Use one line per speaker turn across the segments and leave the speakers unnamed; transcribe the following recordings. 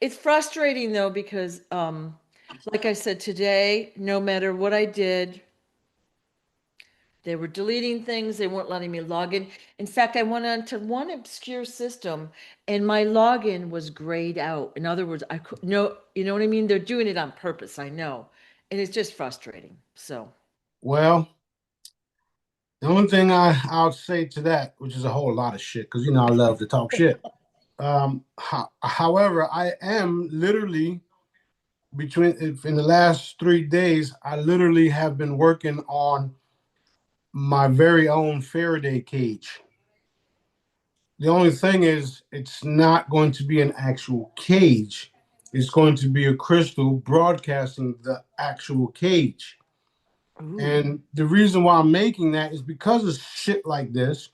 It's frustrating though because like I said today, no matter what I did, they were deleting things, they weren't letting me log in. In fact, I went on to one obscure system and my login was grayed out. In other words, I could no, you know what I mean? They're doing it on purpose, I know. And it's just frustrating. So,
Well, the only thing I'll say to that, which is a whole lot of shit, because I love to talk shit. However, I am literally between if in the last 3 days, I literally have been working on my very own Faraday cage. The only thing is, it's not going to be an actual cage. It's going to be a crystal broadcasting the actual cage.
ooh,
And the reason why I'm making that is because of shit like this,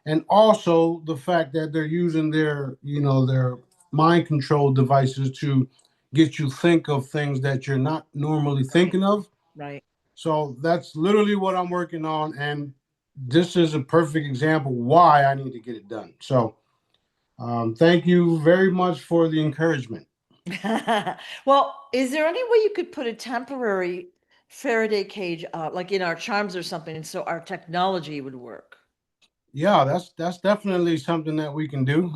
and also the fact that they're using their mind control devices to get you think of things that you're not normally
right,
thinking of.
right.
So that's literally what I'm working on, and this is a perfect example why I need to get it done. So thank you very much for the encouragement.
Well, is there any way you could put a temporary Faraday cage like in our charms or something, and so our technology would work?
Yeah, that's definitely something that we can do.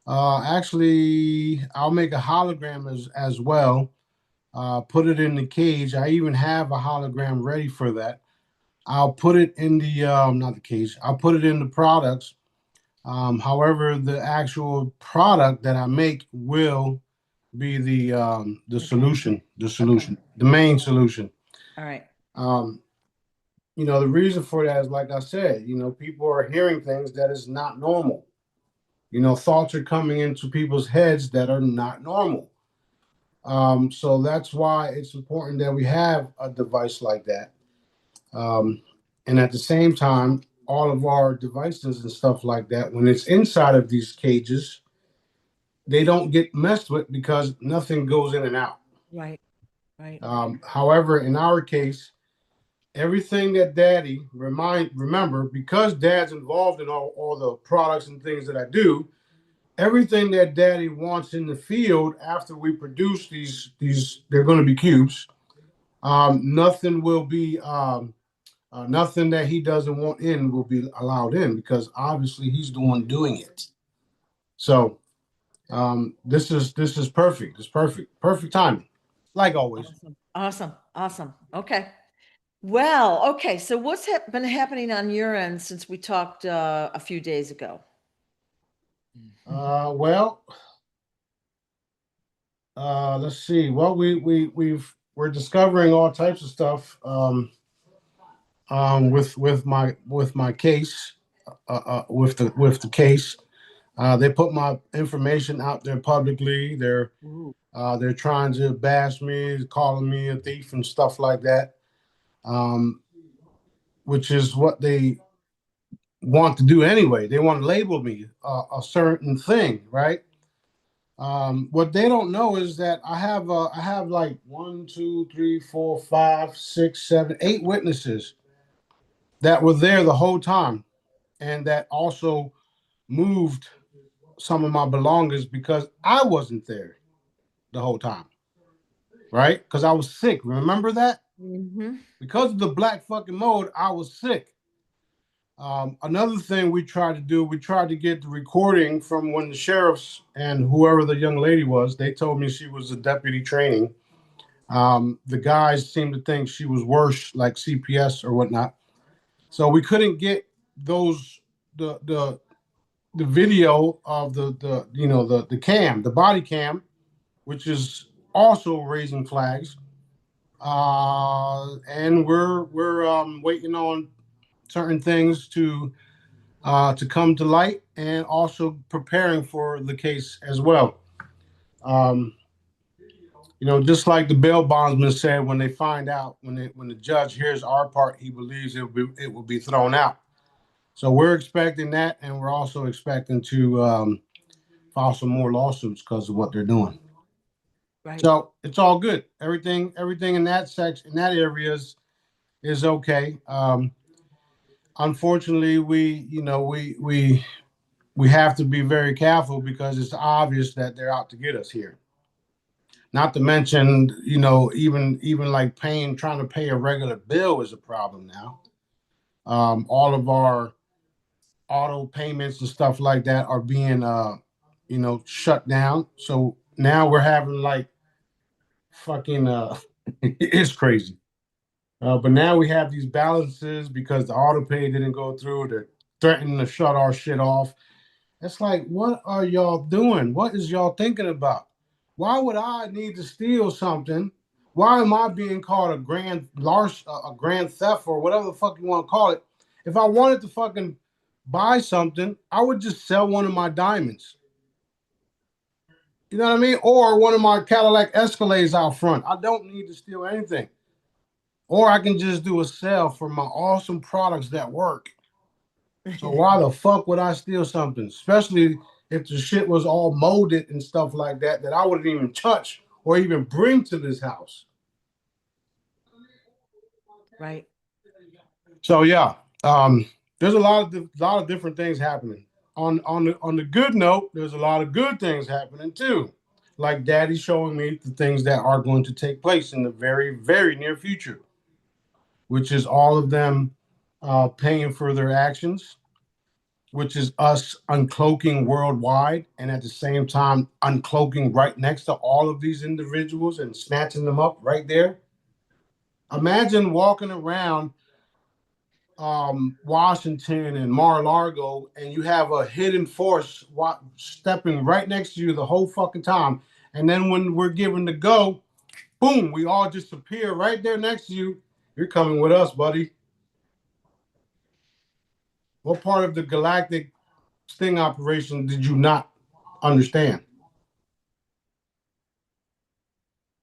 Actually, I'll make a hologram as well. Put it in the cage. I even have a hologram ready for that. I'll put it in the not the cage. I'll put it in the products. However, the actual product that I make will be the
Okay.
solution,
Okay.
the main solution.
All right.
Um, the reason for that is like I said, people are hearing things that is not normal. Thoughts are coming into people's heads that are not normal. So that's why it's important that we have a device like that. Um, and at the same time, all of our devices and stuff like that, when it's inside of these cages, they don't get messed with because nothing goes in and out.
Right. Right.
However, in our case, everything that Daddy remember, because Dad's involved in all the products and things that I do, everything that Daddy wants in the field after we produce these they're going to be cubes. Nothing will be nothing that he doesn't want in will be allowed in because obviously he's the one doing it. So this is perfect. It's perfect timing, like always.
Awesome. Awesome. Awesome. Okay. Well, okay. So what's been happening on your end since we talked a few days ago?
Well, let's see. Well, we're discovering all types of stuff with my case, with the case. They put my information out there publicly.
Ooh.
They're trying to bash me, calling me a thief and stuff like that, um, which is what they want to do anyway. They want to label me a certain thing, right? What they don't know is that I have like one, two, three, four, five, six, seven, 8 witnesses that were there the whole time, and that also moved some of my belongings because I wasn't there the whole time, right? Because I was sick. Remember that?
Mm-hmm.
Because of the black fucking mode, I was sick. Another thing we tried to do, we tried to get the recording from when the sheriffs and whoever the young lady was, they told me she was a deputy training. The guys seemed to think she was worse, like CPS or whatnot. So we couldn't get those the video of the body cam, which is also raising flags. And we're waiting on certain things to come to light, and also preparing for the case as well. Um, just like the bail bondsman said, when they find out, when the judge hears our part, he believes it will be thrown out. So we're expecting that, and we're also expecting to file some more lawsuits because of what they're doing.
Right.
So it's all good. Everything in that section, in that area is okay. Unfortunately, we we have to be very careful because it's obvious that they're out to get us here. Not to mention, even like trying to pay a regular bill is a problem now. All of our auto payments and stuff like that are being, shut down. So now we're having like fucking, it's crazy. But now we have these balances because the auto pay didn't go through. They're threatening to shut our shit off. It's like, what are y'all doing? What is y'all thinking about? Why would I need to steal something? Why am I being called a grand theft or whatever the fuck you want to call it? If I wanted to fucking buy something, I would just sell one of my diamonds. You know what I mean? Or one of my Cadillac Escalades out front. I don't need to steal anything. Or I can just do a sale for my awesome products that work. So why the fuck would I steal something? Especially if the shit was all molded and stuff like that I wouldn't even touch or even bring to this house.
Right.
So yeah, there's a lot of different things happening. On the good note, there's a lot of good things happening too. Like Daddy showing me the things that are going to take place in the very, very near future, which is all of them paying for their actions, which is us uncloaking worldwide and at the same time uncloaking right next to all of these individuals and snatching them up right there. Imagine walking around Washington and Mar-a-Lago and you have a hidden force stepping right next to you the whole fucking time. And then when we're given the go, boom, we all disappear right there next to you. You're coming with us, buddy. What part of the galactic sting operation did you not understand?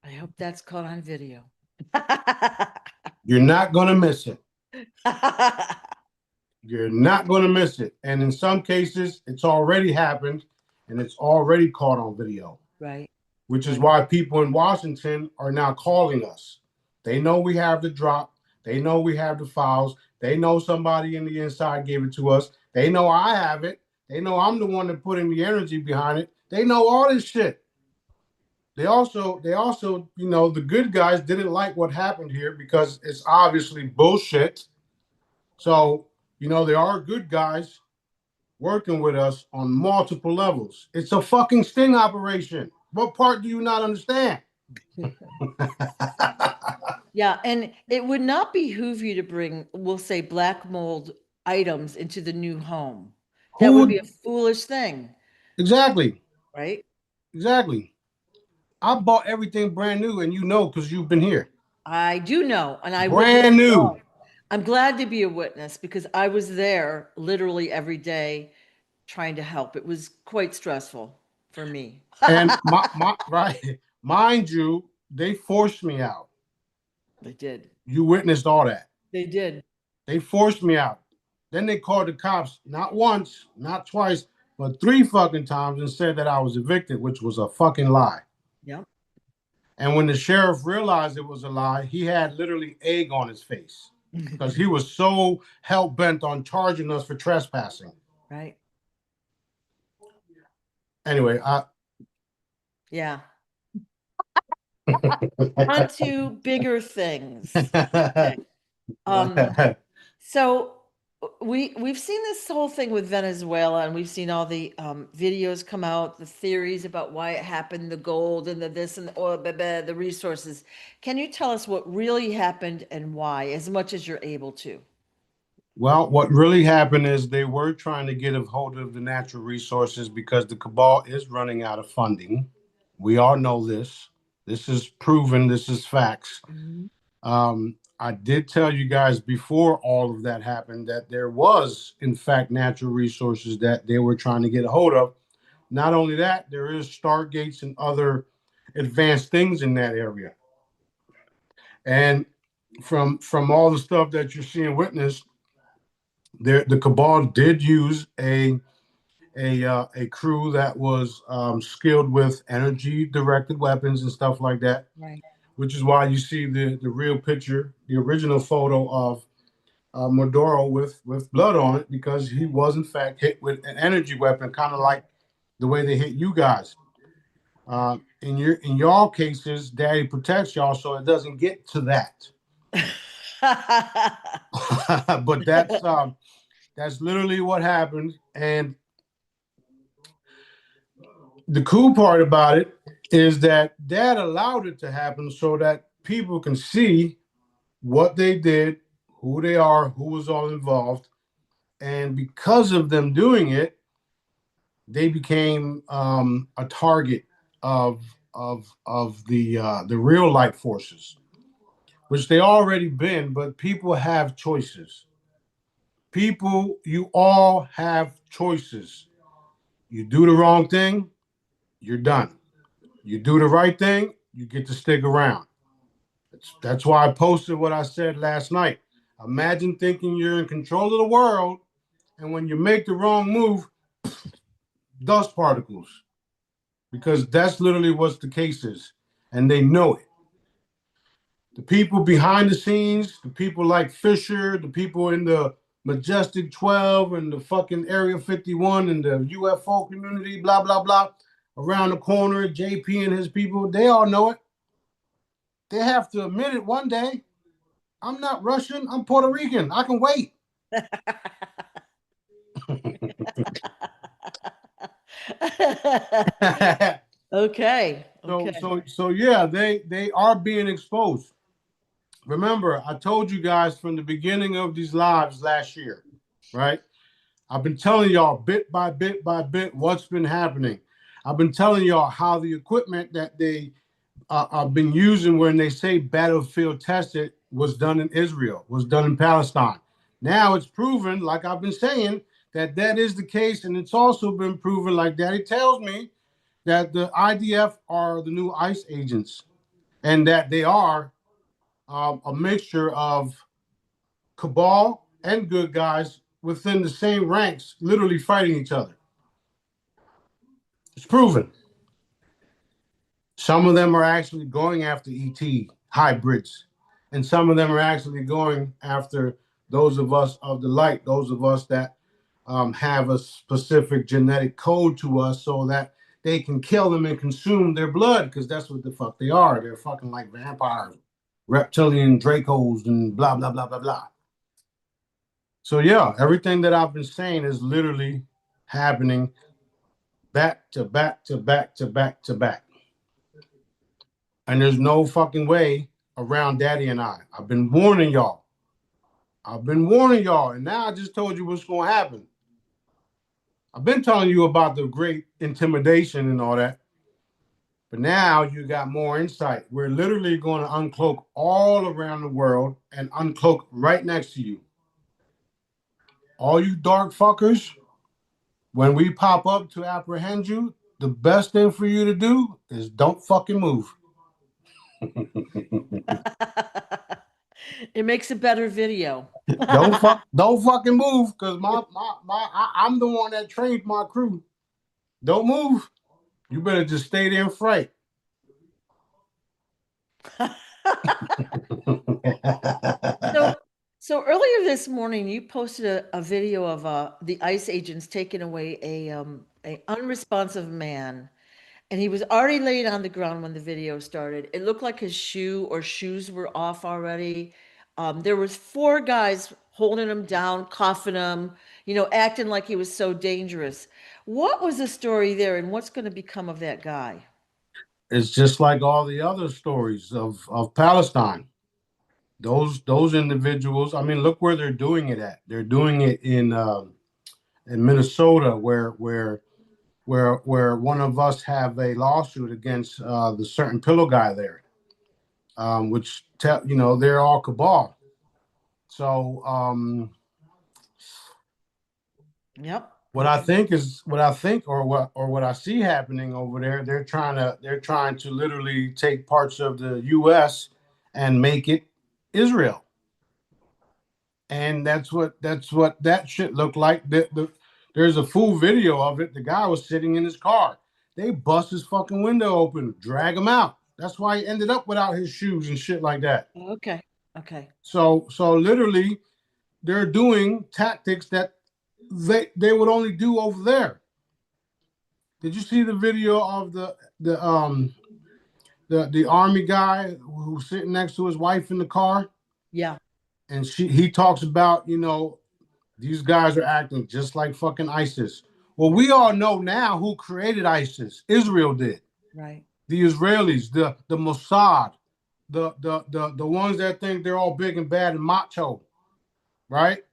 I hope that's caught on video.
You're not going to miss it. You're not going to miss it. And in some cases, it's already happened and it's already caught on video.
Right.
Which is why people in Washington are now calling us. They know we have the drop. They know we have the files. They know somebody in the inside gave it to us. They know I have it. They know I'm the one that put in the energy behind it. They know all this shit. They also, the good guys didn't like what happened here because it's obviously bullshit. So, there are good guys working with us on multiple levels. It's a fucking sting operation. What part do you not understand?
Yeah, and it would not behoove you to bring, we'll say, black mold items into the new home. That would be a foolish thing.
Exactly.
Right?
Exactly. I bought everything brand new, and because you've been here.
I do know, and I
brand new.
I'm glad to be a witness because I was there literally every day trying to help. It was quite stressful for me.
And right, mind you, they forced me out.
They did.
You witnessed all that.
They did.
They forced me out. Then they called the cops, not once, not twice, but 3 fucking times and said that I was evicted, which was a fucking lie.
Yeah.
And when the sheriff realized it was a lie, he had literally egg on his face because he was so hell-bent on charging us for trespassing.
Right.
Anyway,
yeah. On to bigger things. Okay. So we've seen this whole thing with Venezuela, and we've seen all the videos come out, the theories about why it happened, the gold and the this and the oil, the resources. Can you tell us what really happened and why, as much as you're able to?
Well, what really happened is they were trying to get a hold of the natural resources because the cabal is running out of funding. We all know this. This is proven. This is facts. Mm-hmm. I did tell you guys before all of that happened that there was, in fact, natural resources that they were trying to get a hold of. Not only that, there is stargates and other advanced things in that area. And from all the stuff that you're seeing witnessed, the cabal did use a crew that was skilled with energy directed weapons and stuff like that.
Right.
Which is why you see the real picture, the original photo of Maduro with blood on it because he was in fact hit with an energy weapon, kind of like the way they hit you guys. In y'all cases, Daddy protects y'all, so it doesn't get to that. But that's literally what happened. And the cool part about it is that Dad allowed it to happen so that people can see what they did, who they are, who was all involved, and because of them doing it, they became a target of the real light forces, which they already been. But people have choices. People, you all have choices. You do the wrong thing, you're done. You do the right thing, you get to stick around. That's why I posted what I said last night. Imagine thinking you're in control of the world, and when you make the wrong move, dust particles. Because that's literally what the case is, and they know it. The people behind the scenes, the people like Fisher, the people in the Majestic 12 and the fucking Area 51 and the UFO community, blah, blah, blah, around the corner, JP and his people, they all know it. They have to admit it one day. I'm not Russian. I'm Puerto Rican. I can wait.
Okay.
So yeah, they are being exposed. Remember, I told you guys from the beginning of these lives last year, right? I've been telling y'all bit by bit by bit what's been happening. I've been telling y'all how the equipment that they have been using when they say battlefield tested was done in Israel, was done in Palestine. Now it's proven, like I've been saying, that that is the case. And it's also been proven, like Daddy tells me, that the IDF are the new ICE agents and that they are a mixture of cabal and good guys within the same ranks, literally fighting each other. It's proven. Some of them are actually going after ET hybrids, and some of them are actually going after those of us of the light, those of us that have a specific genetic code to us so that they can kill them and consume their blood, because that's what the fuck they are. They're fucking like vampires, reptilian Dracos, and blah, blah, blah, blah, blah. So yeah, everything that I've been saying is literally happening back to back to back to back to back. And there's no fucking way around Daddy and I. I've been warning y'all. And now I just told you what's going to happen. I've been telling you about the great intimidation and all that. But now you got more insight. We're literally going to uncloak all around the world and uncloak right next to you. All you dark fuckers, when we pop up to apprehend you, the best thing for you to do is don't fucking move.
It makes a better video.
don't fucking move, because I'm the one that trained my crew. Don't move. You better just stay there and fight.
So earlier this morning, you posted a video of the ICE agents taking away a unresponsive man, and he was already laid on the ground when the video started. It looked like his shoe or shoes were off already. There was 4 guys holding him down, cuffing him, acting like he was so dangerous. What was the story there, and what's going to become of that guy?
It's just like all the other stories of Palestine. Those individuals, I mean, look where they're doing it at. They're doing it in Minnesota, where one of us have a lawsuit against the certain pillow guy there, which they're all cabal. So
Yep.
what I think, or what I see happening over there, they're trying to literally take parts of the U.S. and make it Israel. And that's what that shit looked like. There's a full video of it. The guy was sitting in his car. They bust his fucking window open, drag him out. That's why he ended up without his shoes and shit like that.
Okay.
So literally, they're doing tactics that they would only do over there. Did you see the video of the army guy who's sitting next to his wife in the car?
Yeah.
And he talks about, these guys are acting just like fucking ISIS. Well, we all know now who created ISIS. Israel did.
Right.
The Israelis, the Mossad, the ones that think they're all big and bad and macho, right?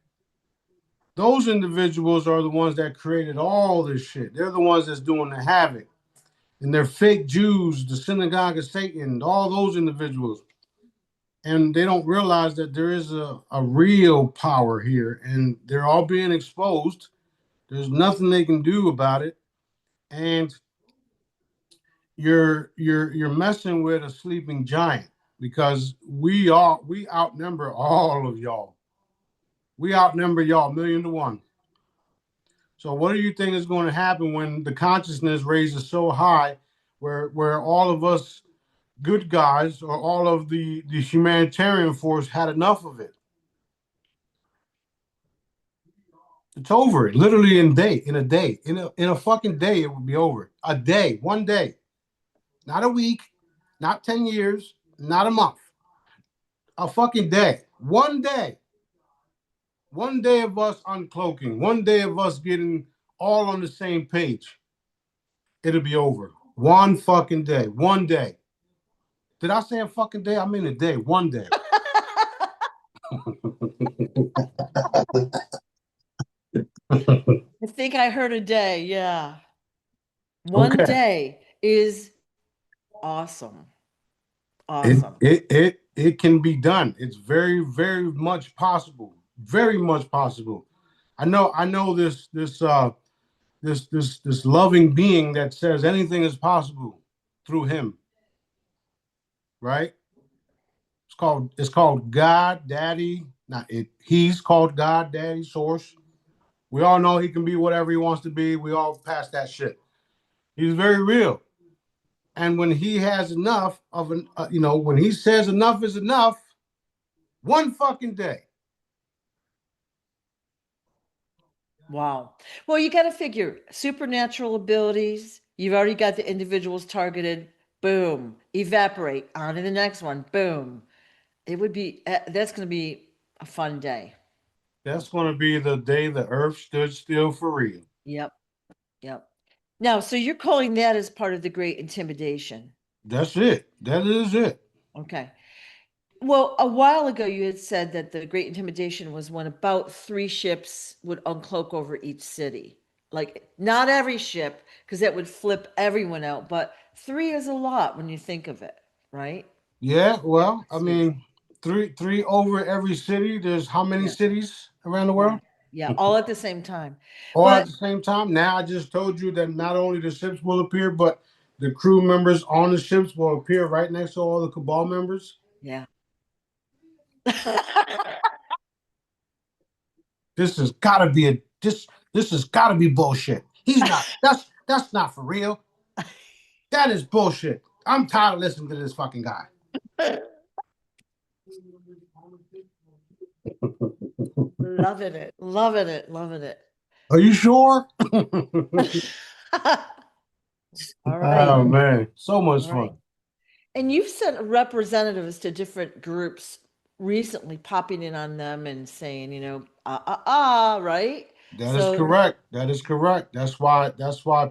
Those individuals are the ones that created all this shit. They're the ones that's doing the havoc. And they're fake Jews, the synagogue of Satan, all those individuals. And they don't realize that there is a real power here, and they're all being exposed. There's nothing they can do about it. And you're messing with a sleeping giant, because we outnumber all of y'all. We outnumber y'all 1,000,000 to 1. So what do you think is going to happen when the consciousness raises so high, where all of us good guys, or all of the humanitarian force, had enough of it? It's over. Literally in a fucking day, it would be over. A day, one day, not a week, not 10 years, not a month, a fucking day, one day. One day of us uncloaking, one day of us getting all on the same page, it'll be over. One fucking day, one day. Did I say a fucking day? I mean a day, one day.
I think I heard a day. Yeah. One
Okay.
day is awesome. Awesome.
It can be done. It's very, very much possible. Very much possible. I know this loving being that says anything is possible through him. Right? It's called God, Daddy. Not it. He's called God, Daddy, Source. We all know he can be whatever he wants to be. We all pass that shit. He's very real. And when he has enough of when he says enough is enough, one fucking day.
Wow. Well, you got to figure supernatural abilities. You've already got the individuals targeted. Boom. Evaporate. On to the next one. Boom. It would be, that's going to be a fun day.
That's going to be the day the earth stood still for real.
Yep. Yep. Now, so you're calling that as part of the Great Intimidation.
That's it. That is it.
Okay. Well, a while ago, you had said that the Great Intimidation was when about 3 ships would uncloak over each city. Like, not every ship, because that would flip everyone out, but 3 is a lot when you think of it, right?
Yeah, well, I mean, three over every city. There's how many cities around the world?
Yeah, all at the same time.
All
But
at the same time. Now I just told you that not only the ships will appear, but the crew members on the ships will appear right next to all the cabal members.
yeah.
This has got to be this has got to be bullshit. He's not. That's not for real. That is bullshit. I'm tired of listening to this fucking guy.
Loving it. Loving it. Loving it.
Are you sure?
All right.
Oh man, so much
All
fun.
right. And you've sent representatives to different groups recently, popping in on them and saying, right?
That is correct. That is correct. That's why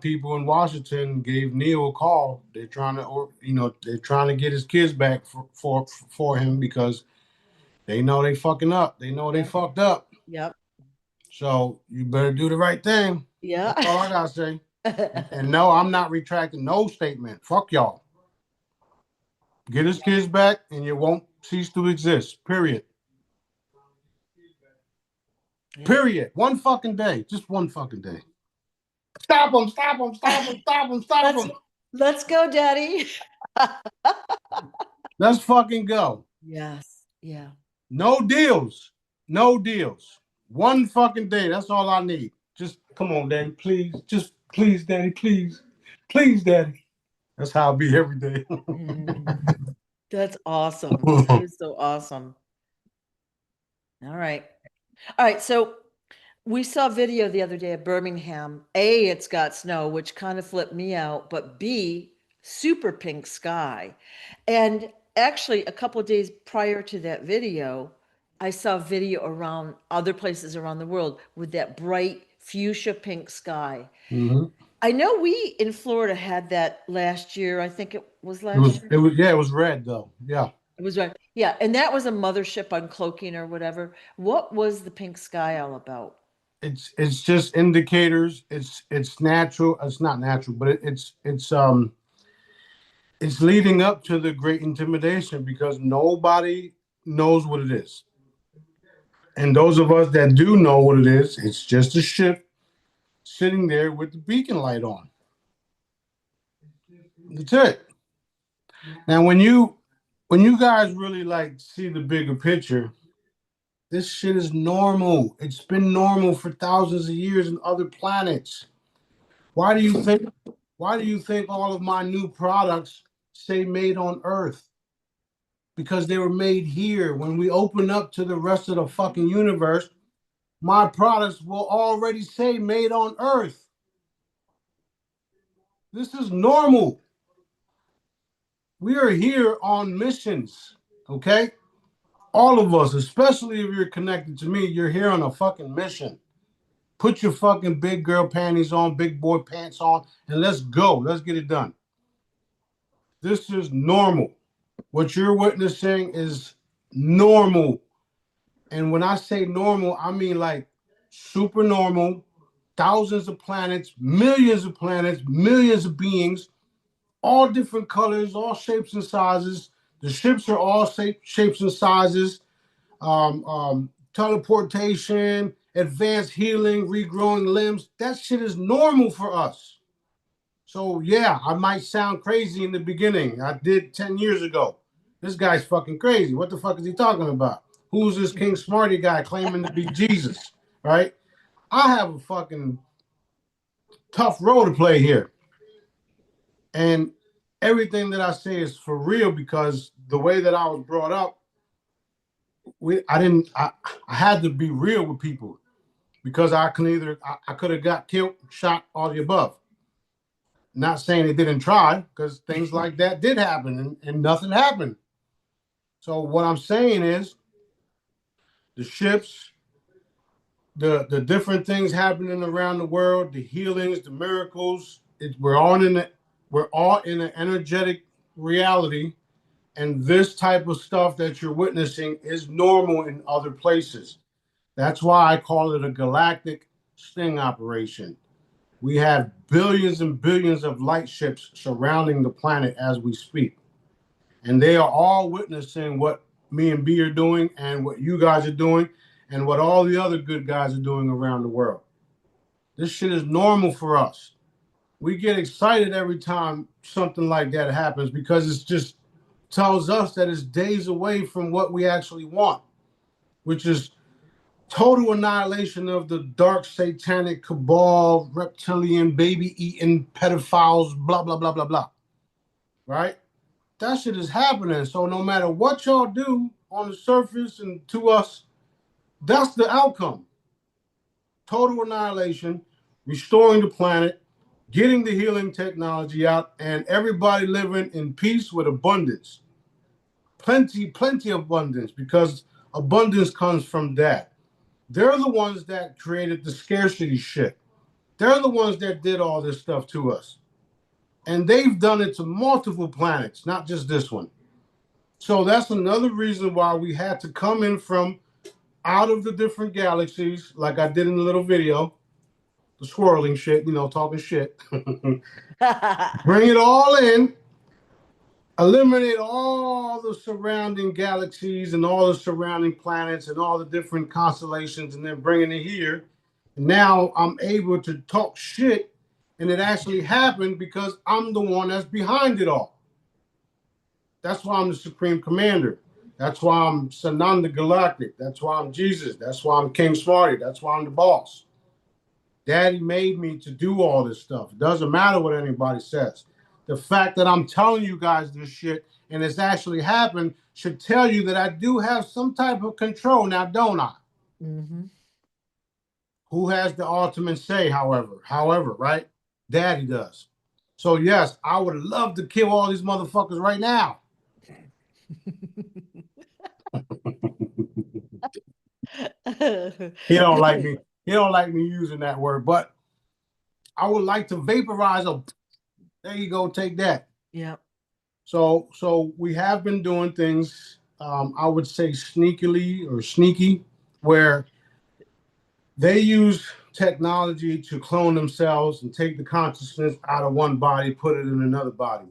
people in Washington gave Neil a call. They're trying to get his kids back for him, because they know they fucking up. They know they fucked up.
Yep.
So you better do the right thing.
Yeah.
That's all I gotta say. And no, I'm not retracting no statement. Fuck y'all. Get his kids back and you won't cease to exist. Period. Yeah. Period. One fucking day. Just one fucking day. Stop him, stop him, stop him, stop him, stop him.
Let's go, Daddy.
Let's fucking go.
Yes. Yeah.
No deals. No deals. One fucking day. That's all I need. Just come on, Daddy. Please. Just please, Daddy. Please. Please, Daddy. That's how I'll be every day.
That's awesome. That is so awesome. All right. All right, so we saw a video the other day of Birmingham. A, it's got snow, which kind of flipped me out, but B, super pink sky. And actually, a couple of days prior to that video, I saw a video around other places around the world with that bright fuchsia pink sky.
Hmm.
I know we in Florida had that last year. I think it was
It was,
last year.
it was, yeah, it was red though. Yeah.
It was right. Yeah, and that was a mothership uncloaking or whatever. What was the pink sky all about?
It's just indicators. It's natural. It's not natural, but it's leading up to the great intimidation because nobody knows what it is. And those of us that do know what it is, it's just a ship sitting there with the beacon light on. That's it. Now when you guys really like see the bigger picture, this shit is normal. It's been normal for thousands of years in other planets. Why do you think why do you think all of my new products say made on Earth? Because they were made here. When we open up to the rest of the fucking universe, my products will already say made on Earth. This is normal. We are here on missions, okay? All of us, especially if you're connected to me, you're here on a fucking mission. Put your fucking big girl panties on, big boy pants on, and let's go. Let's get it done. This is normal. What you're witnessing is normal. And when I say normal, I mean like super normal, thousands of planets, millions of beings, all different colors, all shapes and sizes. The ships are all shapes and sizes. Teleportation, advanced healing, regrowing limbs. That shit is normal for us. So yeah, I might sound crazy in the beginning. I did 10 years ago. This guy's fucking crazy. What the fuck is he talking about? Who's this King Smarty guy claiming to be Jesus? Right? I have a fucking tough role to play here. And everything that I say is for real because the way that I was brought up, I had to be real with people because I could have got killed, shot, all the above. Not saying it didn't try, because things like that did happen and nothing happened. So what I'm saying is the ships, the different things happening around the world, the healings, the miracles, we're all in an energetic reality, and this type of stuff that you're witnessing is normal in other places. That's why I call it a galactic sting operation. We have billions and billions of light ships surrounding the planet as we speak. And they are all witnessing what me and B are doing and what you guys are doing and what all the other good guys are doing around the world. This shit is normal for us. We get excited every time something like that happens because it's just tells us that it's days away from what we actually want, which is total annihilation of the dark satanic cabal, reptilian, baby-eating pedophiles, blah, blah, blah, blah, blah. Right? That shit is happening. So no matter what y'all do on the surface and to us, that's the outcome. Total annihilation, restoring the planet, getting the healing technology out, and everybody living in peace with abundance. Plenty of abundance, because abundance comes from that. They're the ones that created the scarcity shit. They're the ones that did all this stuff to us. And they've done it to multiple planets, not just this one. So that's another reason why we had to come in from out of the different galaxies, like I did in the little video, the swirling shit, talking shit. Bring it all in, eliminate all the surrounding galaxies and all the surrounding planets and all the different constellations, and then bringing it here. And now I'm able to talk shit, and it actually happened because I'm the one that's behind it all. That's why I'm the Supreme Commander. That's why I'm Sananda Galactic. That's why I'm Jesus. That's why I'm King Smarty. That's why I'm the boss. Daddy made me to do all this stuff. It doesn't matter what anybody says. The fact that I'm telling you guys this shit and it's actually happened should tell you that I do have some type of control now, don't I?
Mm-hmm.
Who has the ultimate say, however, right? Daddy does. So yes, I would love to kill all these motherfuckers right now. He don't like me. He don't like me using that word, but I would like to vaporize them. There you go, take that.
Yeah.
So we have been doing things, I would say sneakily or sneaky, where they use technology to clone themselves and take the consciousness out of one body, put it in another body.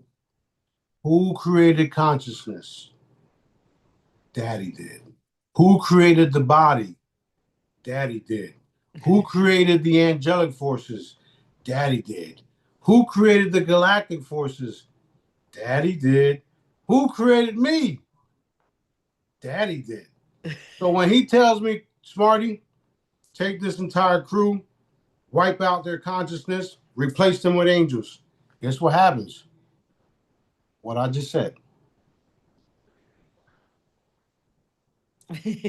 Who created consciousness? Daddy did. Who created the body? Daddy did. Who created the angelic forces? Daddy did. Who created the galactic forces? Daddy did. Who created me? Daddy did. So when he tells me, Smarty, take this entire crew, wipe out their consciousness, replace them with angels, guess what happens? What I just said. You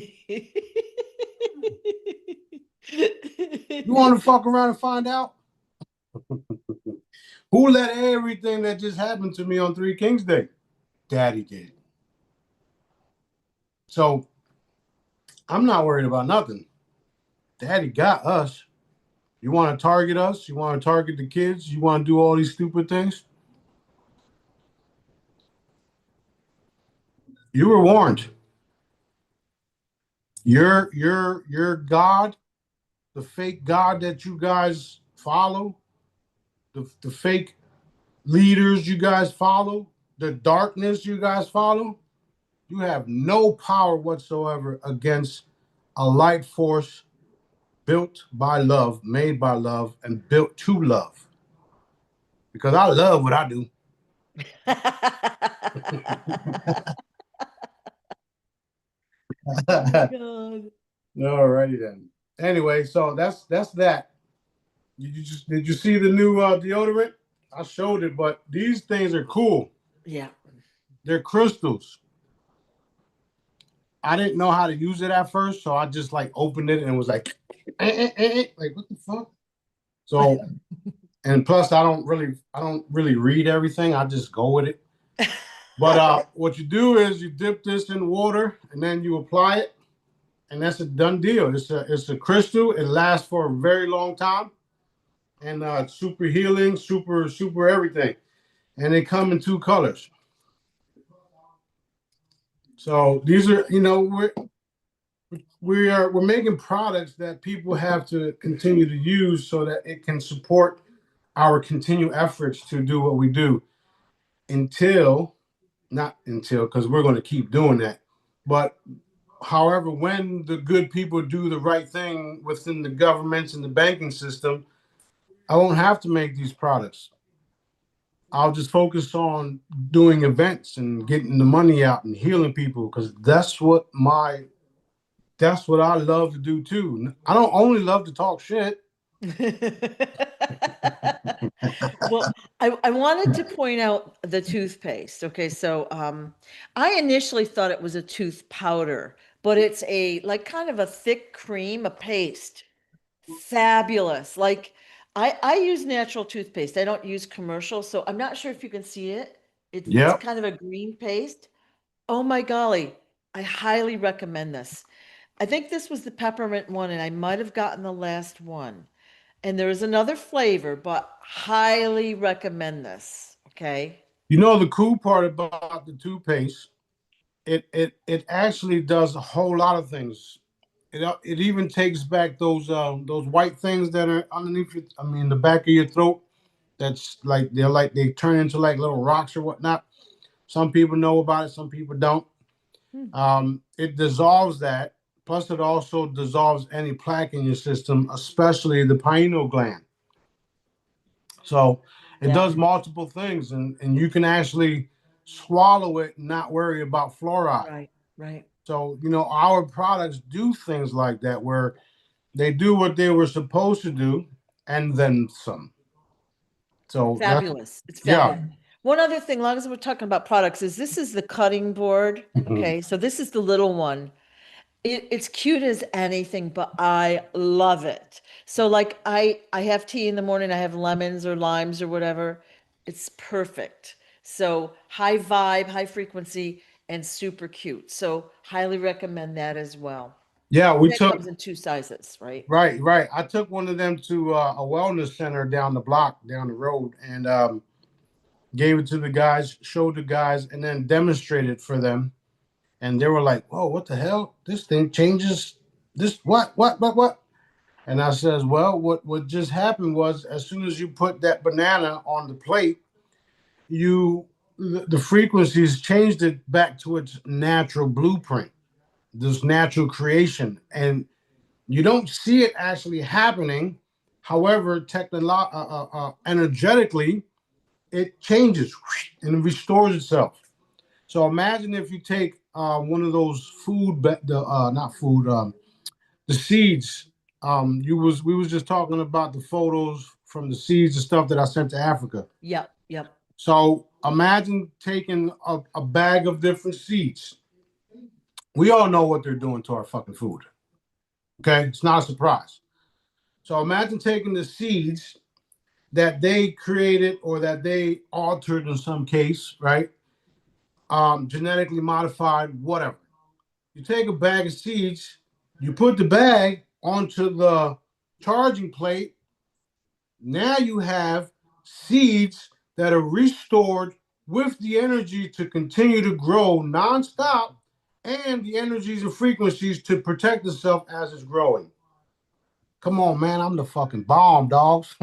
want to fuck around and find out? Who let everything that just happened to me on Three Kings Day? Daddy did. So I'm not worried about nothing. Daddy got us. You want to target us? You want to target the kids? You want to do all these stupid things? You were warned. Your God, the fake God that you guys follow, the fake leaders you guys follow, the darkness you guys follow, you have no power whatsoever against a light force built by love, made by love, and built to love. Because I love what I do.
God.
Alrighty then. Anyway, so that's that. Did you see the new deodorant? I showed it, but these things are cool.
Yeah.
They're crystals. I didn't know how to use it at first, so I just like opened it and was like, like what the fuck? So, and plus I don't really read everything. I just go with it. But what you do is you dip this in water and then you apply it, and that's a done deal. It's a crystal. It lasts for a very long time, and it's super healing, super everything. And they come in two colors. So these are, we're making products that people have to continue to use so that it can support our continued efforts to do what we do until, not until, because we're going to keep doing that. But however, when the good people do the right thing within the governments and the banking system, I won't have to make these products. I'll just focus on doing events and getting the money out and healing people because that's what I love to do too. I don't only love to talk shit.
Well, I wanted to point out the toothpaste. Okay, so I initially thought it was a tooth powder, but it's a like kind of a thick cream, a paste. Fabulous. Like I use natural toothpaste. I don't use commercial, so I'm not sure if you can see it. It's
Yep.
kind of a green paste. Oh my golly, I highly recommend this. I think this was the peppermint one, and I might have gotten the last one. And there is another flavor, but highly recommend this. Okay.
You know the cool part about the toothpaste, it actually does a whole lot of things. It even takes back those white things that are underneath your, I mean the back of your throat. That's like they turn into like little rocks or whatnot. Some people know about it, some people don't.
Hmm.
It dissolves that. Plus, it also dissolves any plaque in your system, especially the pineal gland. So it
Yeah.
does multiple things, and you can actually swallow it and not worry about fluoride.
Right. Right.
So, our products do things like that where they do what they were supposed to do and then some. So that's,
Fabulous. It's
yeah.
fabulous. One other thing, long as we're talking about products, is this is the cutting board. Okay. So this is the little one. It's cute as anything, but I love it. So like I have tea in the morning, I have lemons or limes or whatever. It's perfect. So high vibe, high frequency, and super cute. So highly recommend that as well.
Yeah, we
That
took
comes in two sizes, right?
right. I took one of them to a wellness center down the block, down the road, and gave it to the guys, showed the guys, and then demonstrated for them. And they were like, "Whoa, what the hell? This thing changes. This what?" And I says, "Well, what just happened was, as soon as you put that banana on the plate, the frequencies changed it back to its natural blueprint, this natural creation, and you don't see it actually happening. However, energetically, it changes and restores itself. So imagine if you take one of those not food, the seeds. We was just talking about the photos from the seeds and stuff that I sent to Africa.
Yep, yep.
So imagine taking a bag of different seeds. We all know what they're doing to our fucking food. Okay, it's not a surprise. So imagine taking the seeds that they created or that they altered in some case, right? Genetically modified, whatever. You take a bag of seeds, you put the bag onto the charging plate. Now you have seeds that are restored with the energy to continue to grow nonstop and the energies and frequencies to protect itself as it's growing. Come on, man. I'm the fucking bomb, dogs.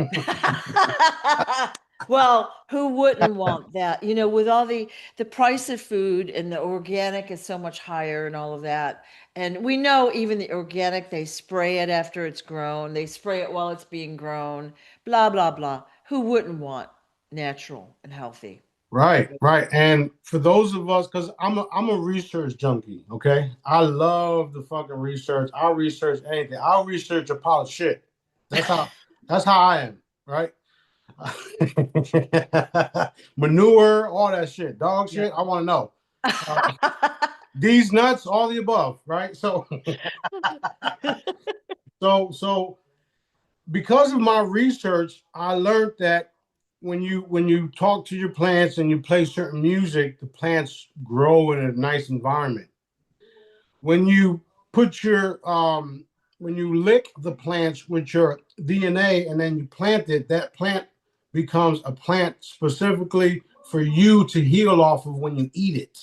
Well, who wouldn't want that? You know, with all the price of food and the organic is so much higher and all of that. And we know even the organic, they spray it after it's grown, they spray it while it's being grown, blah, blah, blah. Who wouldn't want natural and healthy?
Right. And for those of us, because I'm a research junkie, okay? I love the fucking research. I'll research anything. I'll research a pile of shit. That's how that's how I am, right? Manure, all that shit, dog
Yeah.
shit. I want to know. These nuts, all the above, right? So because of my research, I learned that when you talk to your plants and you play certain music, the plants grow in a nice environment. When you put your when you lick the plants with your DNA and then you plant it, that plant becomes a plant specifically for you to heal off of when you eat it.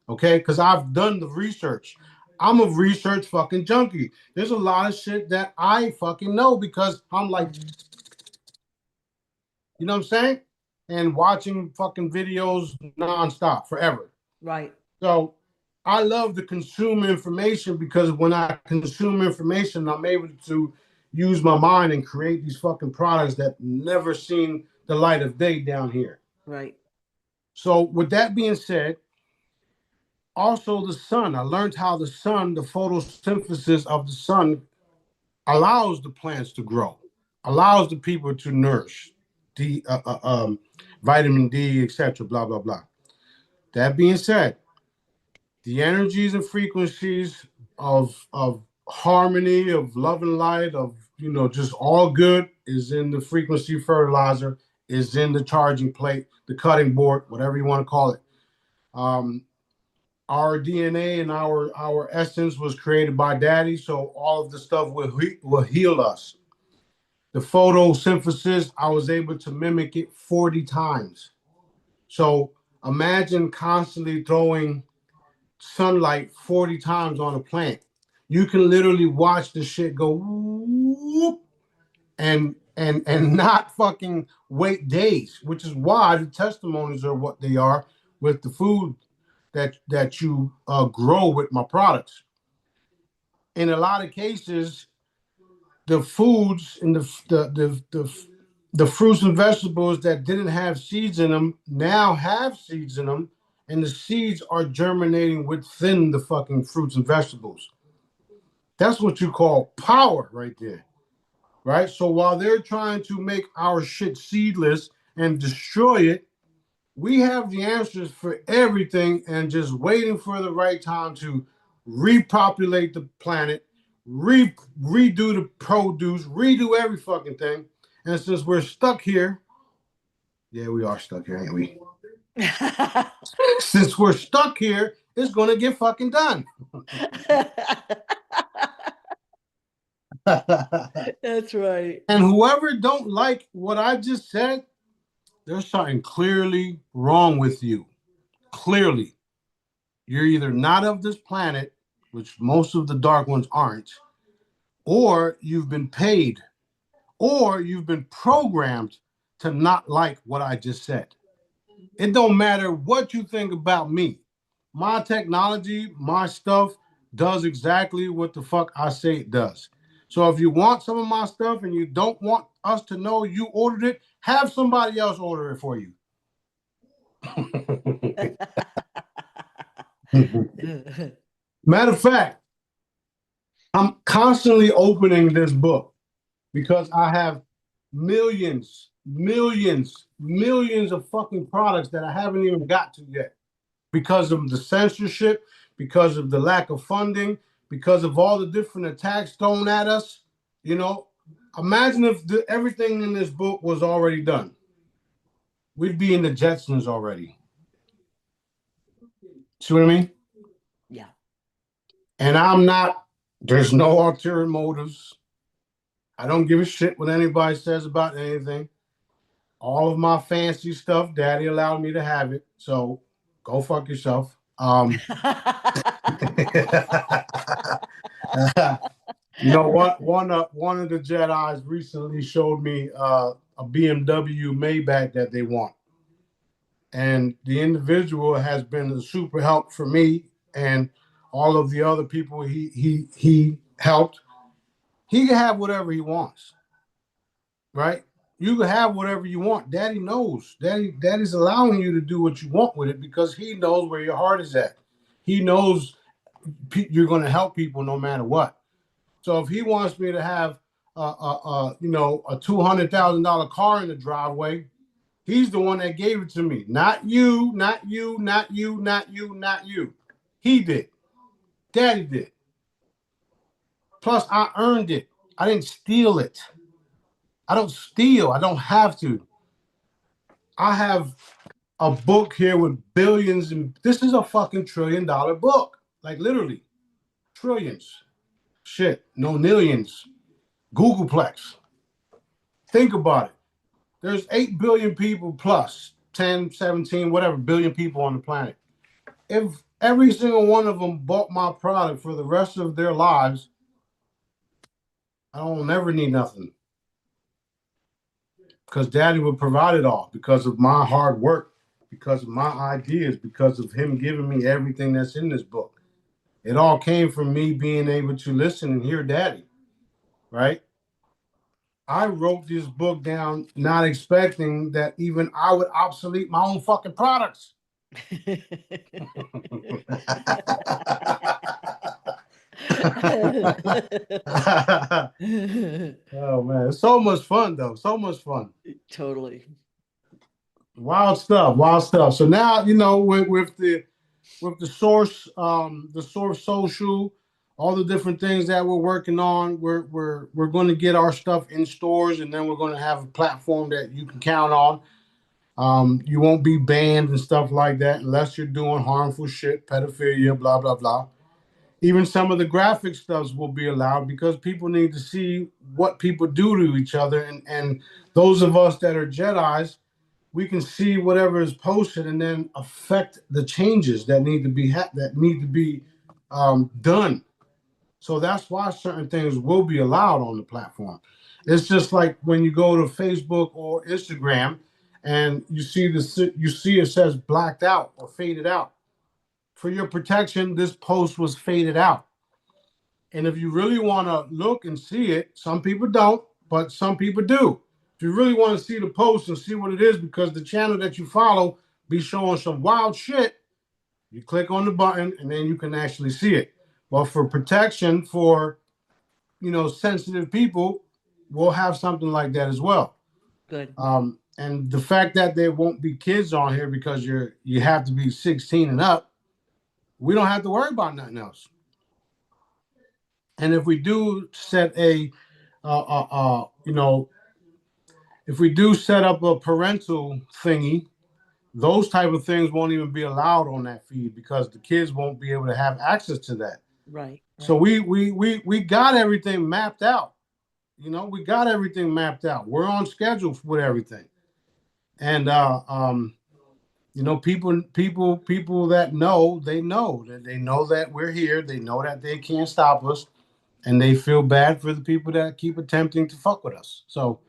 Okay, because I've done the research. I'm a research fucking junkie. There's a lot of shit that I fucking know because I'm like, you know what I'm saying? And watching fucking videos nonstop forever.
Right.
So I love to consume information because when I consume information, I'm able to use my mind and create these fucking products that never seen the light of day down here.
Right.
So with that being said, also the sun, I learned how the sun, the photosynthesis of the sun allows the plants to grow, allows the people to nourish, the vitamin D, etc. Blah blah blah. That being said, the energies and frequencies of harmony, of love and light, of just all good is in the frequency fertilizer, is in the charging plate, the cutting board, whatever you want to call it. Um, our DNA and our essence was created by Daddy, so all of the stuff will heal us. The photosynthesis, I was able to mimic it 40 times. So imagine constantly throwing sunlight 40 times on a plant. You can literally watch the shit go whoop and not fucking wait days, which is why the testimonies are what they are with the food that you grow with my products. In a lot of cases, the foods and the fruits and vegetables that didn't have seeds in them now have seeds in them, and the seeds are germinating within the fucking fruits and vegetables. That's what you call power right there, right? So while they're trying to make our shit seedless and destroy it, we have the answers for everything and just waiting for the right time to repopulate the planet, redo the produce, redo every fucking thing. And since we're stuck here, yeah, we are stuck here, ain't we? Since we're stuck here, it's going to get fucking done.
That's right.
And whoever don't like what I just said, there's something clearly wrong with you. Clearly. You're either not of this planet, which most of the dark ones aren't, or you've been paid, or you've been programmed to not like what I just said. It don't matter what you think about me. My technology, my stuff does exactly what the fuck I say it does. So if you want some of my stuff and you don't want us to know you ordered it, have somebody else order it for you. Matter of fact, I'm constantly opening this book because I have millions of fucking products that I haven't even got to yet because of the censorship, because of the lack of funding, because of all the different attacks thrown at us. You know, imagine if everything in this book was already done. We'd be in the Jetsons already. See what I mean?
Yeah.
And there's no ulterior motives. I don't give a shit what anybody says about anything. All of my fancy stuff, Daddy allowed me to have it. So go fuck yourself. You know what? One of the Jedis recently showed me a BMW Maybach that they want. And the individual has been a super help for me and all of the other people he helped. He can have whatever he wants, right? You can have whatever you want. Daddy knows. Daddy's allowing you to do what you want with it because he knows where your heart is at. He knows you're going to help people no matter what. So if he wants me to have a $200,000 car in the driveway, he's the one that gave it to me. Not you, not you, not you, not you, not you. He did. Daddy did. Plus, I earned it. I didn't steal it. I don't steal. I don't have to. I have a book here with billions, and this is a fucking $1 trillion book. Like literally. Trillions. Shit. No millions. Googleplex. Think about it. There's 8 billion people plus 10, 17, whatever billion people on the planet. If every single one of them bought my product for the rest of their lives, I don't never need nothing. Because Daddy would provide it all because of my hard work, because of my ideas, because of him giving me everything that's in this book. It all came from me being able to listen and hear Daddy, right? I wrote this book down not expecting that even I would obsolete my own fucking products. Oh man, it's so much fun though. So much fun.
Totally.
Wild stuff, wild stuff. So now, you know, with the source, the source social, all the different things that we're working on, we're going to get our stuff in stores, and then we're going to have a platform that you can count on. You won't be banned and stuff like that unless you're doing harmful shit, pedophilia, blah blah blah. Even some of the graphic stuffs will be allowed because people need to see what people do to each other, and those of us that are Jedis, we can see whatever is posted and then affect the changes that need to be done. So that's why certain things will be allowed on the platform. It's just like when you go to Facebook or Instagram and you see it says blacked out or faded out. For your protection, this post was faded out. And if you really want to look and see it, some people don't, but some people do. If you really want to see the post and see what it is, because the channel that you follow be showing some wild shit, you click on the button and then you can actually see it. But for protection for, sensitive people, we'll have something like that as well.
Good.
And the fact that there won't be kids on here because you have to be 16 and up, we don't have to worry about nothing else. And if we do set a, you know, if we do set up a parental thingy, those type of things won't even be allowed on that feed because the kids won't be able to have access to that.
Right.
So we got everything mapped out. You know, we got everything mapped out. We're on schedule with everything. And you know, people that know, they know that we're here. They know that they can't stop us, and they feel bad for the people that keep attempting to fuck with us. So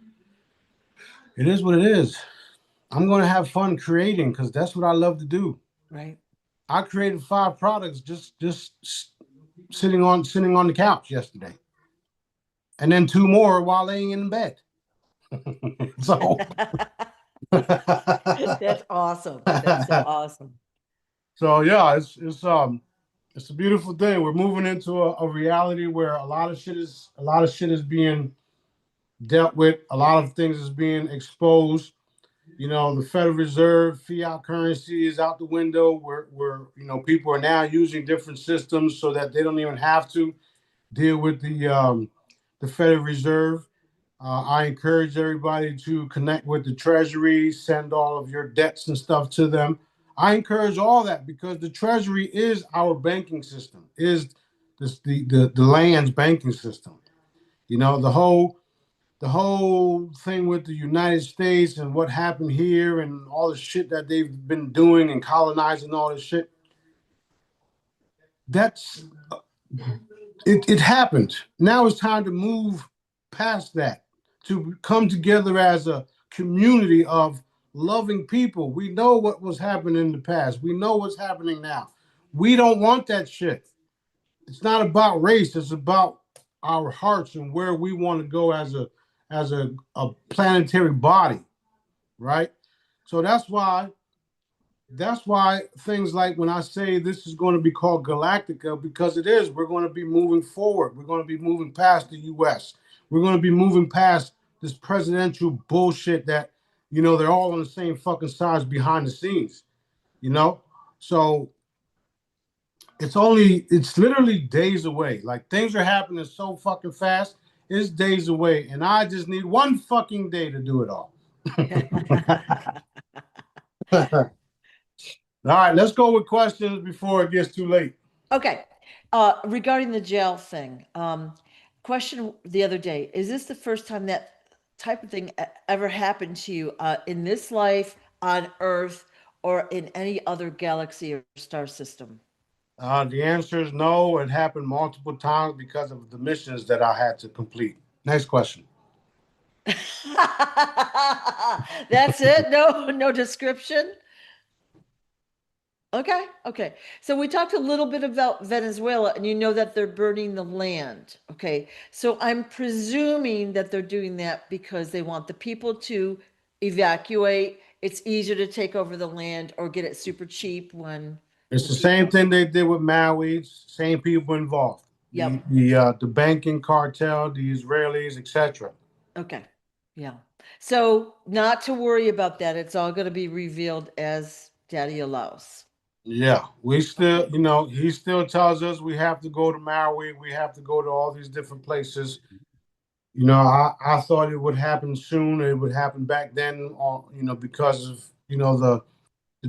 it is what it is. I'm gonna have fun creating because that's what I love to do.
Right.
I created 5 products just sitting on the couch yesterday, and then 2 more while laying in bed. So
That's awesome. That's so awesome.
so yeah, it's a beautiful thing. We're moving into a reality where a lot of shit is being dealt with. A lot of things is being exposed. You know, the Federal Reserve fiat currency is out the window. We're you know, people are now using different systems so that they don't even have to deal with the Federal Reserve. I encourage everybody to connect with the Treasury, send all of your debts and stuff to them. I encourage all that because the Treasury is our banking system, is the land's banking system. You know, the whole thing with the United States and what happened here and all the shit that they've been doing and colonizing all this shit. That's it happened. Now it's time to move past that, to come together as a community of loving people. We know what was happening in the past. We know what's happening now. We don't want that shit. It's not about race. It's about our hearts and where we want to go as a planetary body, right? So that's why things like when I say this is going to be called Galactica, because it is, we're going to be moving forward. We're going to be moving past the US. We're going to be moving past this presidential bullshit that, you know, they're all on the same fucking sides behind the scenes, you know? So it's literally days away. Like things are happening so fucking fast. It's days away. And I just need one fucking day to do it all. All right, let's go with questions before it gets too late.
Okay. Regarding the jail thing, question the other day, is this the first time that type of thing ever happened to you in this life, on Earth, or in any other galaxy or star system?
The answer is no. It happened multiple times because of the missions that I had to complete. Next question.
That's it? No description? Okay, okay. So we talked a little bit about Venezuela, and you know that they're burning the land. Okay, so I'm presuming that they're doing that because they want the people to evacuate. It's easier to take over the land or get it super cheap when
It's
the
the same
people.
thing they did with Maui. Same people involved.
Yep.
The banking cartel, the Israelis, etc.
Okay. Yeah. So not to worry about that. It's all going to be revealed as Daddy allows.
Yeah, we still,
Okay.
you know, he still tells us we have to go to Maui. We have to go to all these different places. You know, I thought it would happen soon. It would happen back then, you know, because of, you know, the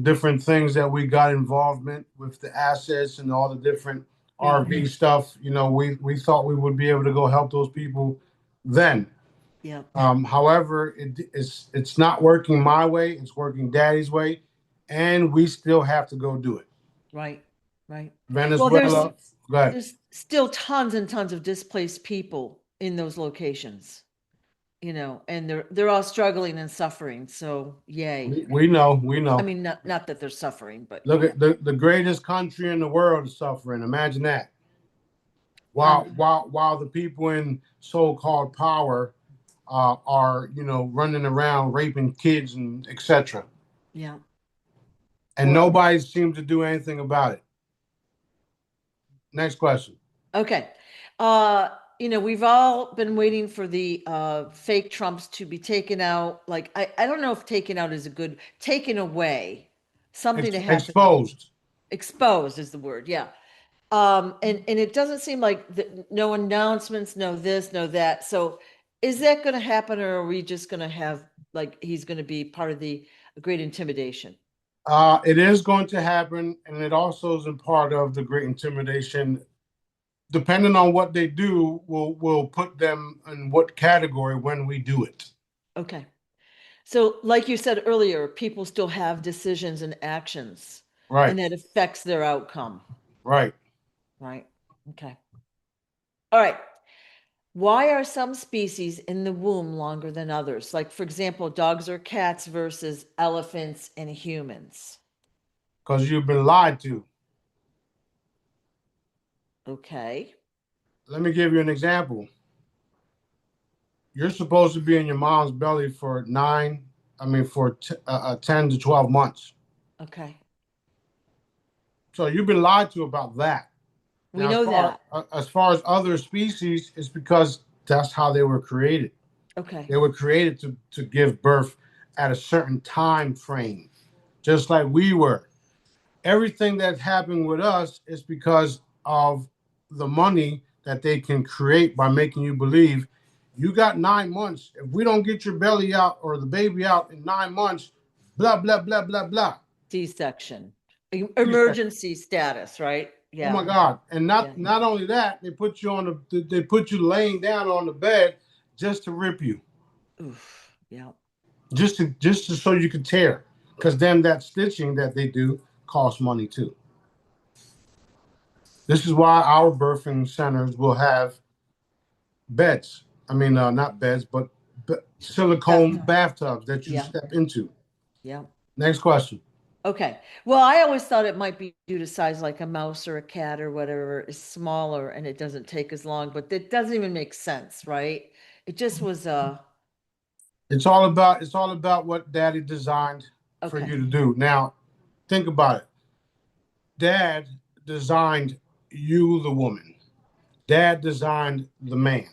different things that we got involvement with the assets and all the different
Yeah.
RV stuff. You know, we thought we would be able to go help those people then.
Yeah.
However, it's not working my way. It's working Daddy's way, and we still have to go do it.
Right. Right. Well,
Venezuela, go ahead.
there's still tons and tons of displaced people in those locations, and they're all struggling and suffering. So yay.
We know, we
I
know.
mean, not that they're suffering, but
Look at the greatest country in the world is suffering. Imagine that.
um,
While the people in so-called power are, you know, running around raping kids and etc.
yeah.
And
Well,
nobody seems to do anything about it. Next question.
okay. We've all been waiting for the fake Trumps to be taken out. Like, I don't know if taken out is a good, taken away, something to happen.
Exposed.
Exposed is the word, yeah. And it doesn't seem like no announcements, no this, no that. So is that going to happen, or are we just going to have like he's going to be part of the Great Intimidation?
It is going to happen, and it also is a part of the Great Intimidation. Depending on what they do, will put them in what category when we do it.
Okay. So like you said earlier, people still have decisions and actions, and
Right,
that affects their outcome,
right.
right? Okay. All right. Why are some species in the womb longer than others? Like, for example, dogs or cats versus elephants and humans.
Because you've been lied to.
Okay.
Let me give you an example. You're supposed to be in your mom's belly for 10 to 12 months.
Okay.
So you've been lied to about that.
We
Now,
know that.
as far as other species, it's because that's how they were created.
Okay.
They were created to give birth at a certain time frame, just like we were. Everything that's happened with us is because of the money that they can create by making you believe you got 9 months. If we don't get your belly out or the baby out in 9 months, blah, blah, blah, blah, blah.
C-section.
C-section.
Emergency status, right?
Oh my
Yeah.
God. And
Yeah.
not only that, they put you laying down on the bed just to rip you.
Oof. Yeah.
Just to so you could tear. Because then that stitching that they do costs money too. This is why our birthing centers will have beds. I mean, not beds, but silicone bathtubs that you
Yeah.
step into.
Yeah.
Next question.
Okay. Well, I always thought it might be due to size, like a mouse or a cat or whatever is smaller and it doesn't take as long, but it doesn't even make sense, right? It just was
It's all about what daddy designed for
okay.
you to do. Now, think about it. Dad designed you, the woman. Dad designed the man.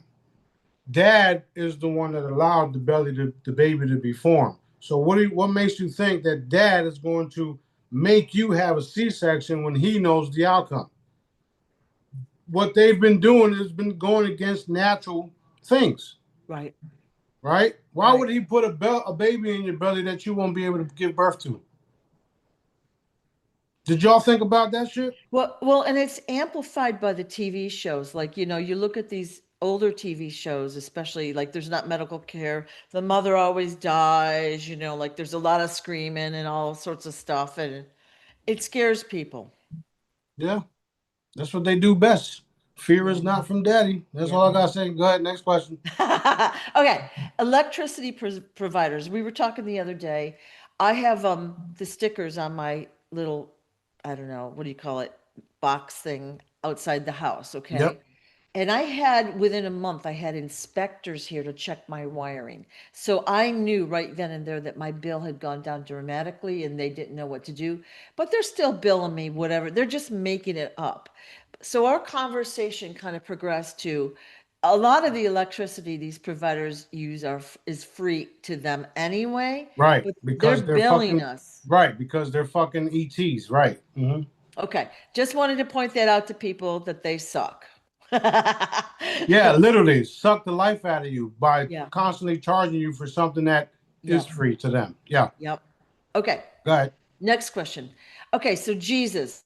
Dad is the one that allowed the baby to be formed. So what makes you think that dad is going to make you have a C-section when he knows the outcome? What they've been doing has been going against natural things,
Right.
right? Why
Right.
would he put a baby in your belly that you won't be able to give birth to? Did y'all think about that shit?
Well, and it's amplified by the TV shows. Like, you look at these older TV shows, especially like there's not medical care. The mother always dies, like there's a lot of screaming and all sorts of stuff, and it scares people.
Yeah, that's what they do best. Fear
Yeah.
is not from daddy. That's
Yeah.
all I gotta say. Go ahead, next question.
Okay, electricity providers. We were talking the other day. I have the stickers on my little, I don't know, what do you call it, box thing outside the house, okay?
Yep.
And I had within a month, I had inspectors here to check my wiring. So I knew right then and there that my bill had gone down dramatically and they didn't know what to do. But they're still billing me, whatever. They're just making it up. So our conversation kind of progressed to a lot of the electricity these providers use is free to them anyway,
Right,
but they're
because they're
billing
fucking
us.
right because they're fucking ETs. Right.
Okay, just wanted to point that out to people that they suck.
Yeah, literally suck the life out of you by
Yeah,
constantly charging you for something that is
yep,
free to them. Yeah.
yep. Okay,
Go ahead.
next question. Okay, so Jesus.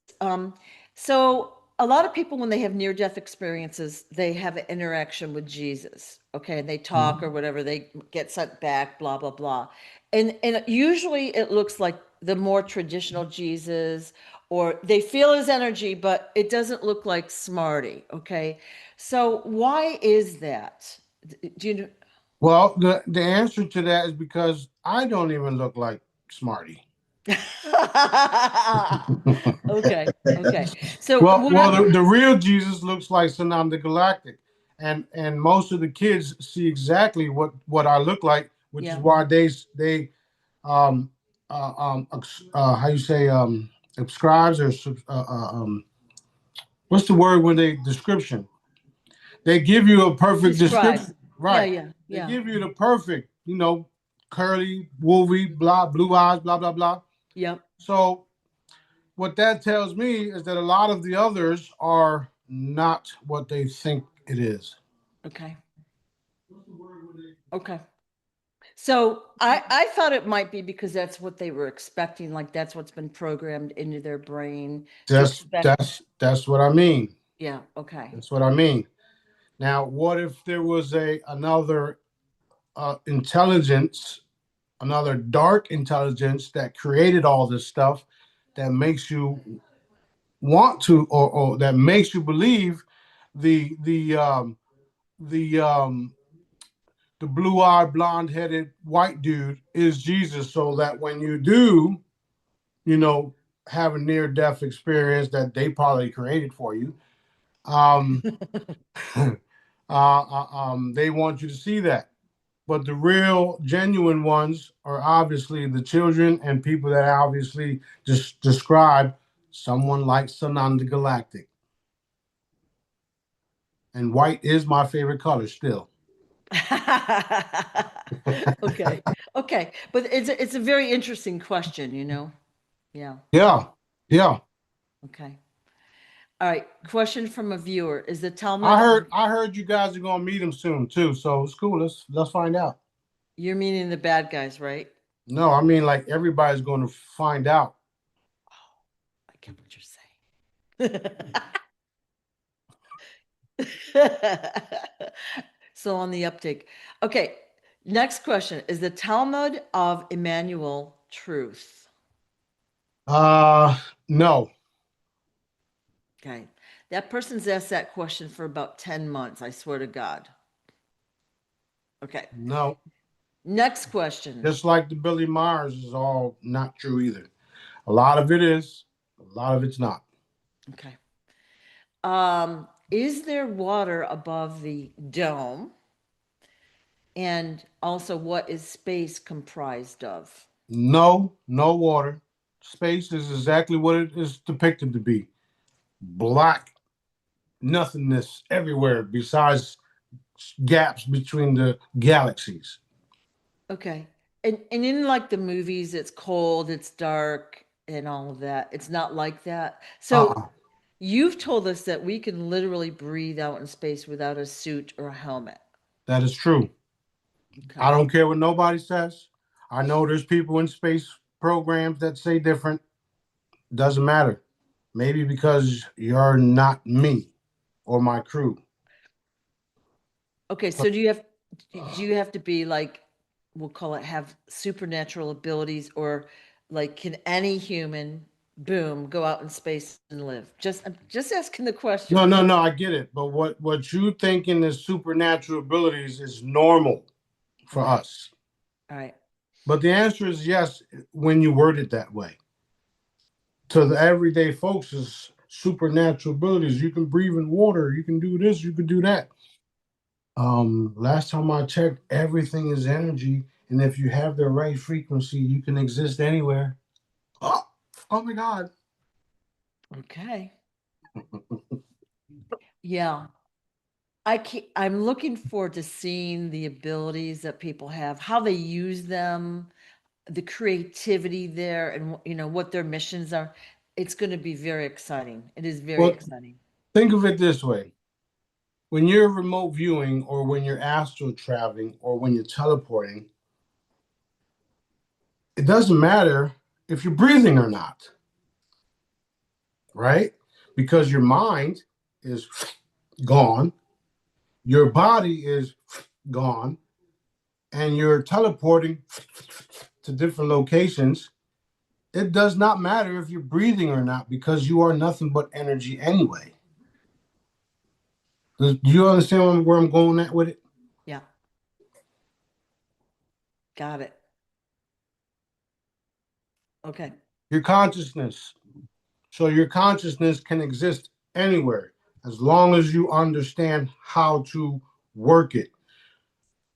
So a lot of people, when they have near-death experiences, they have an interaction with Jesus. Okay, and they talk or
Mhm.
whatever, they get sent back, blah, blah, blah. And usually it looks like the more traditional Jesus, or they feel his energy, but it doesn't look like Smarty. Okay. So why is that? Do you know?
Well, the answer to that is because I don't even look like Smarty.
Okay, okay. So
Well,
when
well,
I,
the real Jesus looks like Sanam the Galactic, and most of the kids see exactly what I look like, which is
yeah,
why they um how you say subscribes or what's the word when they description? They give you a perfect
describe.
description,
Yeah,
right?
yeah,
They
yeah,
give you the perfect, curly, woolly, blah, blue eyes, blah blah blah.
yep.
So what that tells me is that a lot of the others are not what they think it is.
Okay. Okay. So I thought it might be because that's what they were expecting, like that's what's been programmed into their brain to
That's
expect.
that's what I mean.
Yeah, okay.
That's what I mean. Now, what if there was another intelligence, another dark intelligence that created all this stuff that makes you want to, or that makes you believe the the um, the um, the blue-eyed, blonde-headed white dude is Jesus, so that when you do, you know, have a near-death experience that they probably created for you, um, they want you to see that. But the real, genuine ones are obviously the children and people that obviously just describe someone like Sananda Galactic. And white is my favorite color still.
Okay. Okay. But it's a very interesting question, you know? Yeah.
Yeah, yeah.
Okay. All right. Question from a viewer. Is the
I
Talmud,
heard I heard you guys are gonna meet him soon too, so it's cool. Let's find out.
you're meaning the bad guys, right?
No, I mean like everybody's gonna find out.
I get what you're saying. So on the uptake. Okay. Next question. Is the Talmud of Emmanuel truth?
No,
Okay. That person's asked that question for about 10 months, I swear to God. Okay.
no.
Next question.
Just like the Billy Myers is all not true either. A lot of it is, a lot of it's not.
Okay. Is there water above the dome? And also, what is space comprised of?
No, no water. Space is exactly what it is depicted to be. Black nothingness everywhere besides gaps between the galaxies.
Okay. And in like the movies, it's cold, it's dark, and all of that. It's not like that. So
Uh-uh.
you've told us that we can literally breathe out in space without a suit or a helmet.
That is true. I
Okay.
don't care what nobody says. I know there's people in space programs that say different. Doesn't matter. Maybe because you're not me or my crew.
Okay, so do you have to be like, we'll call it, have supernatural abilities, or like can any human, boom, go out in space and live? I'm just asking the
No,
question.
no, no, I get it. But what you thinking is supernatural abilities is normal for
Okay.
us.
All right.
But the answer is yes when you word it that way. To the everyday folks is supernatural abilities. You can breathe in water, you can do this, you can do that. Last time I checked, everything is energy, and if you have the right frequency, you can exist anywhere. Oh, oh my God.
Okay. Yeah. I'm looking forward to seeing the abilities that people have, how they use them, the creativity there, and what their missions are. It's going to be very exciting. It is very
Well,
exciting.
think of it this way. When you're remote viewing or when you're astral traveling or when you're teleporting, it doesn't matter if you're breathing or not, right? Because your mind is gone, your body is gone, and you're teleporting to different locations. It does not matter if you're breathing or not because you are nothing but energy anyway. Do you understand where I'm going at with it?
Yeah, got it. Okay.
Your consciousness. So your consciousness can exist anywhere as long as you understand how to work it.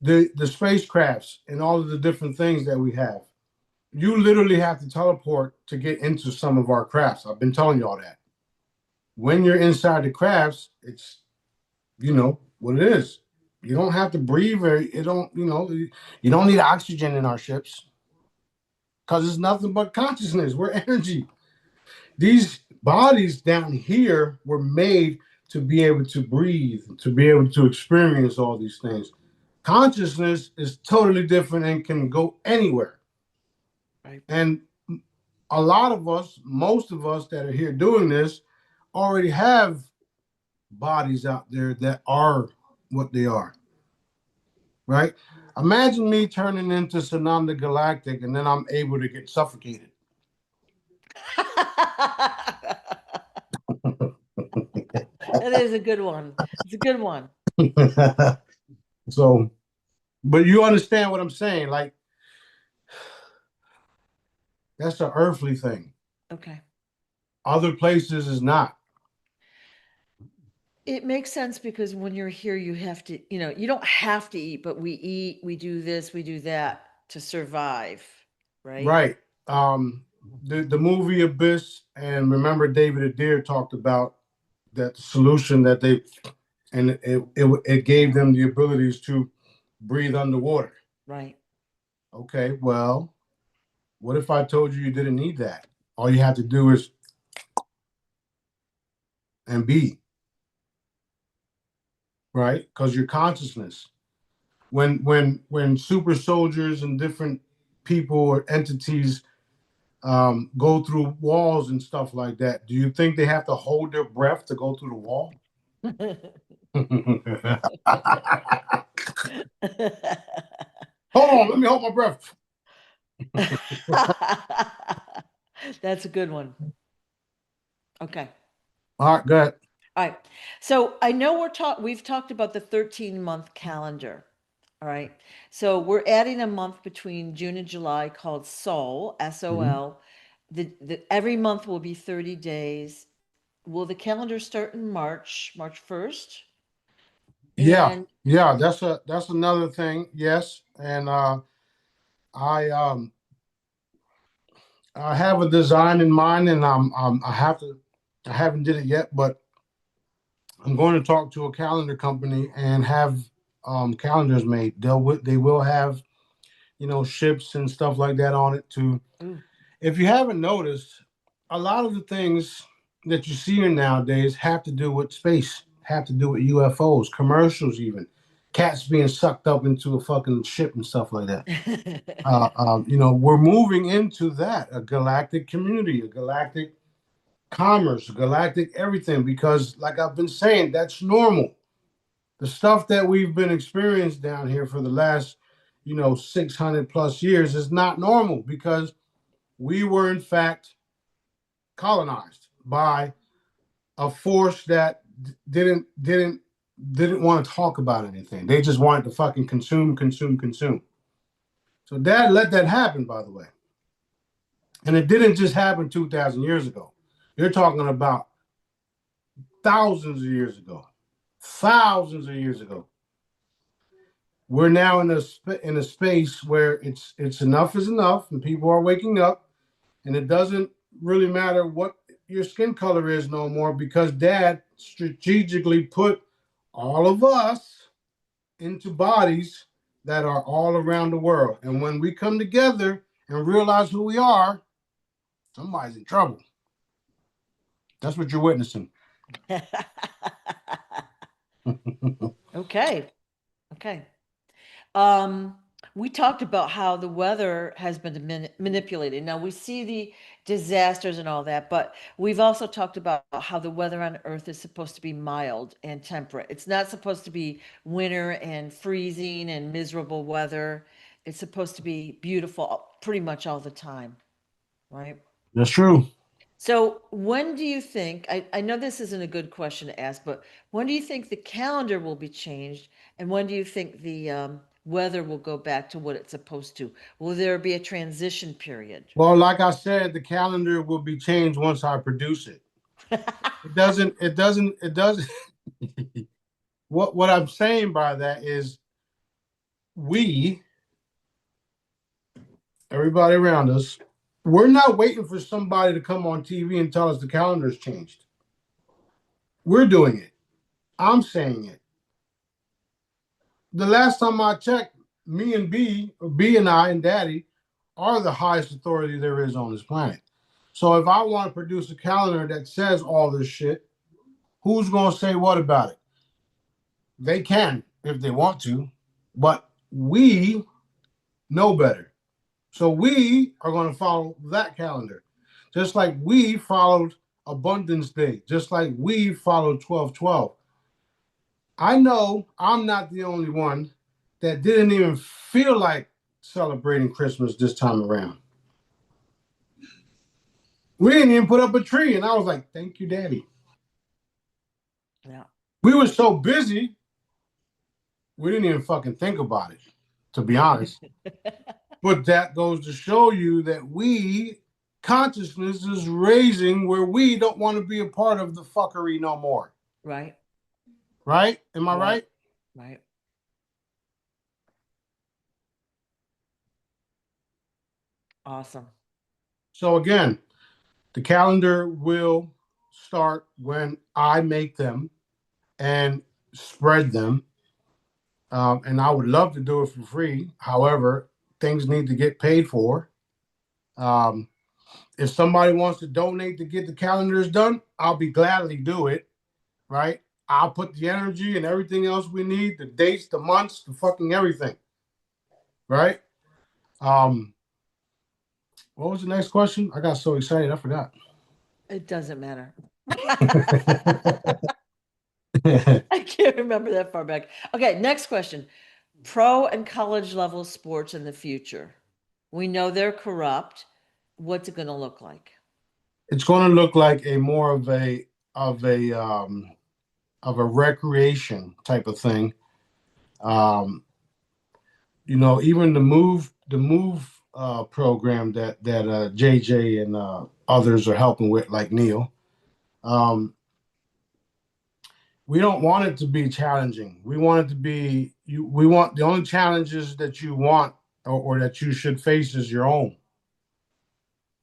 The spacecrafts and all of the different things that we have. You literally have to teleport to get into some of our crafts. I've been telling you all that. When you're inside the crafts, it's what it is. You don't have to breathe or you don't need oxygen in our ships because it's nothing but consciousness. We're energy. These bodies down here were made to be able to breathe, to be able to experience all these things. Consciousness is totally different and can go anywhere.
Right.
And a lot of us, most of us that are here doing this, already have bodies out there that are what they are. Right? Imagine me turning into Sananda Galactic and then I'm able to get suffocated.
That is a good one. It's a good one.
So, but you understand what I'm saying? Like, that's an earthly thing.
Okay.
Other places is not.
It makes sense because when you're here, you have to, you don't have to eat, but we eat, we do this, we do that to survive, right?
Right. The movie Abyss and Remember David Adair talked about that solution that they, and it gave them the abilities to breathe underwater.
Right.
Okay, well, what if I told you didn't need that? All you have to do is and be, right? Because your consciousness. When super soldiers and different people or entities go through walls and stuff like that, do you think they have to hold their breath to go through the wall? Hold on, let me hold my breath.
That's a good one. Okay.
All right, go ahead.
All right. So I know we've talked about the 13-month calendar. All right. So we're adding a month between June and July called Sol, S-O-L. Every month will be 30 days. Will the calendar start in March 1st?
Yeah,
And
yeah, that's another thing. Yes, and I um I have a design in mind, and I haven't did it yet, but I'm going to talk to a calendar company and have calendars made. They will have ships and stuff like that on it too.
ooh,
If you haven't noticed, a lot of the things that you see here nowadays have to do with space, have to do with UFOs, commercials, even cats being sucked up into a fucking ship and stuff like that. We're moving into that, a galactic community, a galactic commerce, galactic everything, because like I've been saying, that's normal. The stuff that we've been experienced down here for the last 600 plus years is not normal because we were in fact colonized by a force that didn't want to talk about anything. They just wanted to fucking consume, consume, consume. So dad let that happen, by the way. And it didn't just happen 2,000 years ago. You're talking about thousands of years ago. Thousands of years ago. We're now in a space where it's enough is enough, and people are waking up, and it doesn't really matter what your skin color is no more because dad strategically put all of us into bodies that are all around the world. And when we come together and realize who we are, somebody's in trouble. That's what you're witnessing.
okay. Okay. Um, we talked about how the weather has been manipulated. Now we see the disasters and all that, but we've also talked about how the weather on Earth is supposed to be mild and temperate. It's not supposed to be winter and freezing and miserable weather. It's supposed to be beautiful pretty much all the time, right?
That's true.
So when do you think, I know this isn't a good question to ask, but when do you think the calendar will be changed? And when do you think the weather will go back to what it's supposed to? Will there be a transition period?
Well, like I said, the calendar will be changed once I produce it. It doesn't. What I'm saying by that is we, everybody around us, we're not waiting for somebody to come on TV and tell us the calendar's changed. We're doing it. I'm saying it. The last time I checked, me and B, or B and I and Daddy, are the highest authority there is on this planet. So if I want to produce a calendar that says all this shit, who's going to say what about it? They can if they want to, but we know better. So we are going to follow that calendar. Just like we followed Abundance Day, just like we followed 12/12. I know I'm not the only one that didn't even feel like celebrating Christmas this time around. We didn't even put up a tree, and I was like, "Thank you, Daddy."
Yeah.
We were so busy, we didn't even fucking think about it, to be honest. But that goes to show you that consciousness is raising where we don't want to be a part of the fuckery no more.
Right.
Right? Am I right?
Right. Awesome.
So again, the calendar will start when I make them and spread them. And I would love to do it for free. However, things need to get paid for. Um, if somebody wants to donate to get the calendars done, I'll be gladly do it. Right? I'll put the energy and everything else we need, the dates, the months, the fucking everything. Right? What was the next question? I got so excited, I forgot.
It doesn't matter.
I
I can't remember that far back. Okay, next question. Pro and college level sports in the future. We know they're corrupt. What's it going to look like?
It's going to look like a more of a of a recreation type of thing. Um, even the move program that JJ and others are helping with, like Neil. Um, we don't want it to be challenging. We want it to be you. We want the only challenges that you want or that you should face is your own.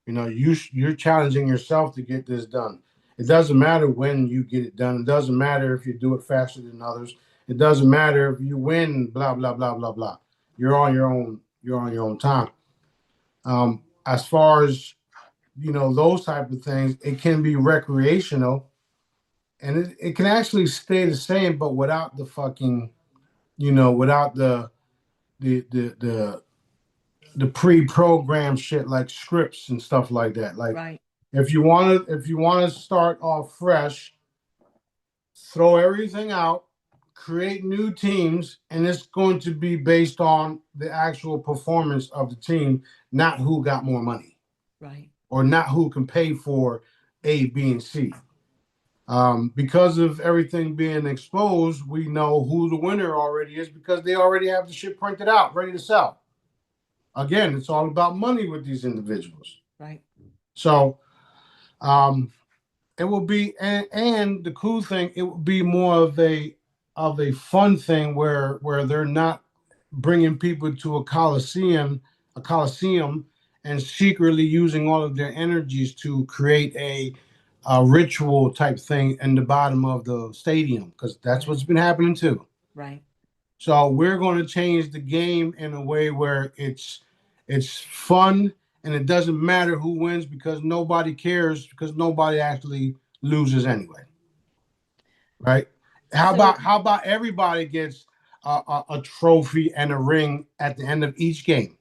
You're challenging yourself to get this done. It doesn't matter when you get it done. It doesn't matter if you do it faster than others. It doesn't matter if you win. Blah blah blah blah blah. You're on your own. You're on your own time. As far as those type of things, it can be recreational, and it can actually stay the same, but without the fucking, without the the pre-programmed shit like scripts and stuff like that. Like
Right.
if you want to start off fresh, throw everything out, create new teams, and it's going to be based on the actual performance of the team, not who got more money.
Right.
Or not who can pay for A, B, and C. Because of everything being exposed, we know who the winner already is because they already have the shit printed out, ready to sell. Again, it's all about money with these individuals.
Right.
So it will be, and the cool thing, it will be more of a fun thing where they're not bringing people to a coliseum, and secretly using all of their energies to create a ritual type thing in the bottom of the stadium, because that's what's been happening too.
Right.
So we're going to change the game in a way where it's fun, and it doesn't matter who wins because nobody cares, because nobody actually loses anyway. Right? How about everybody gets a trophy and a ring at the end of each game?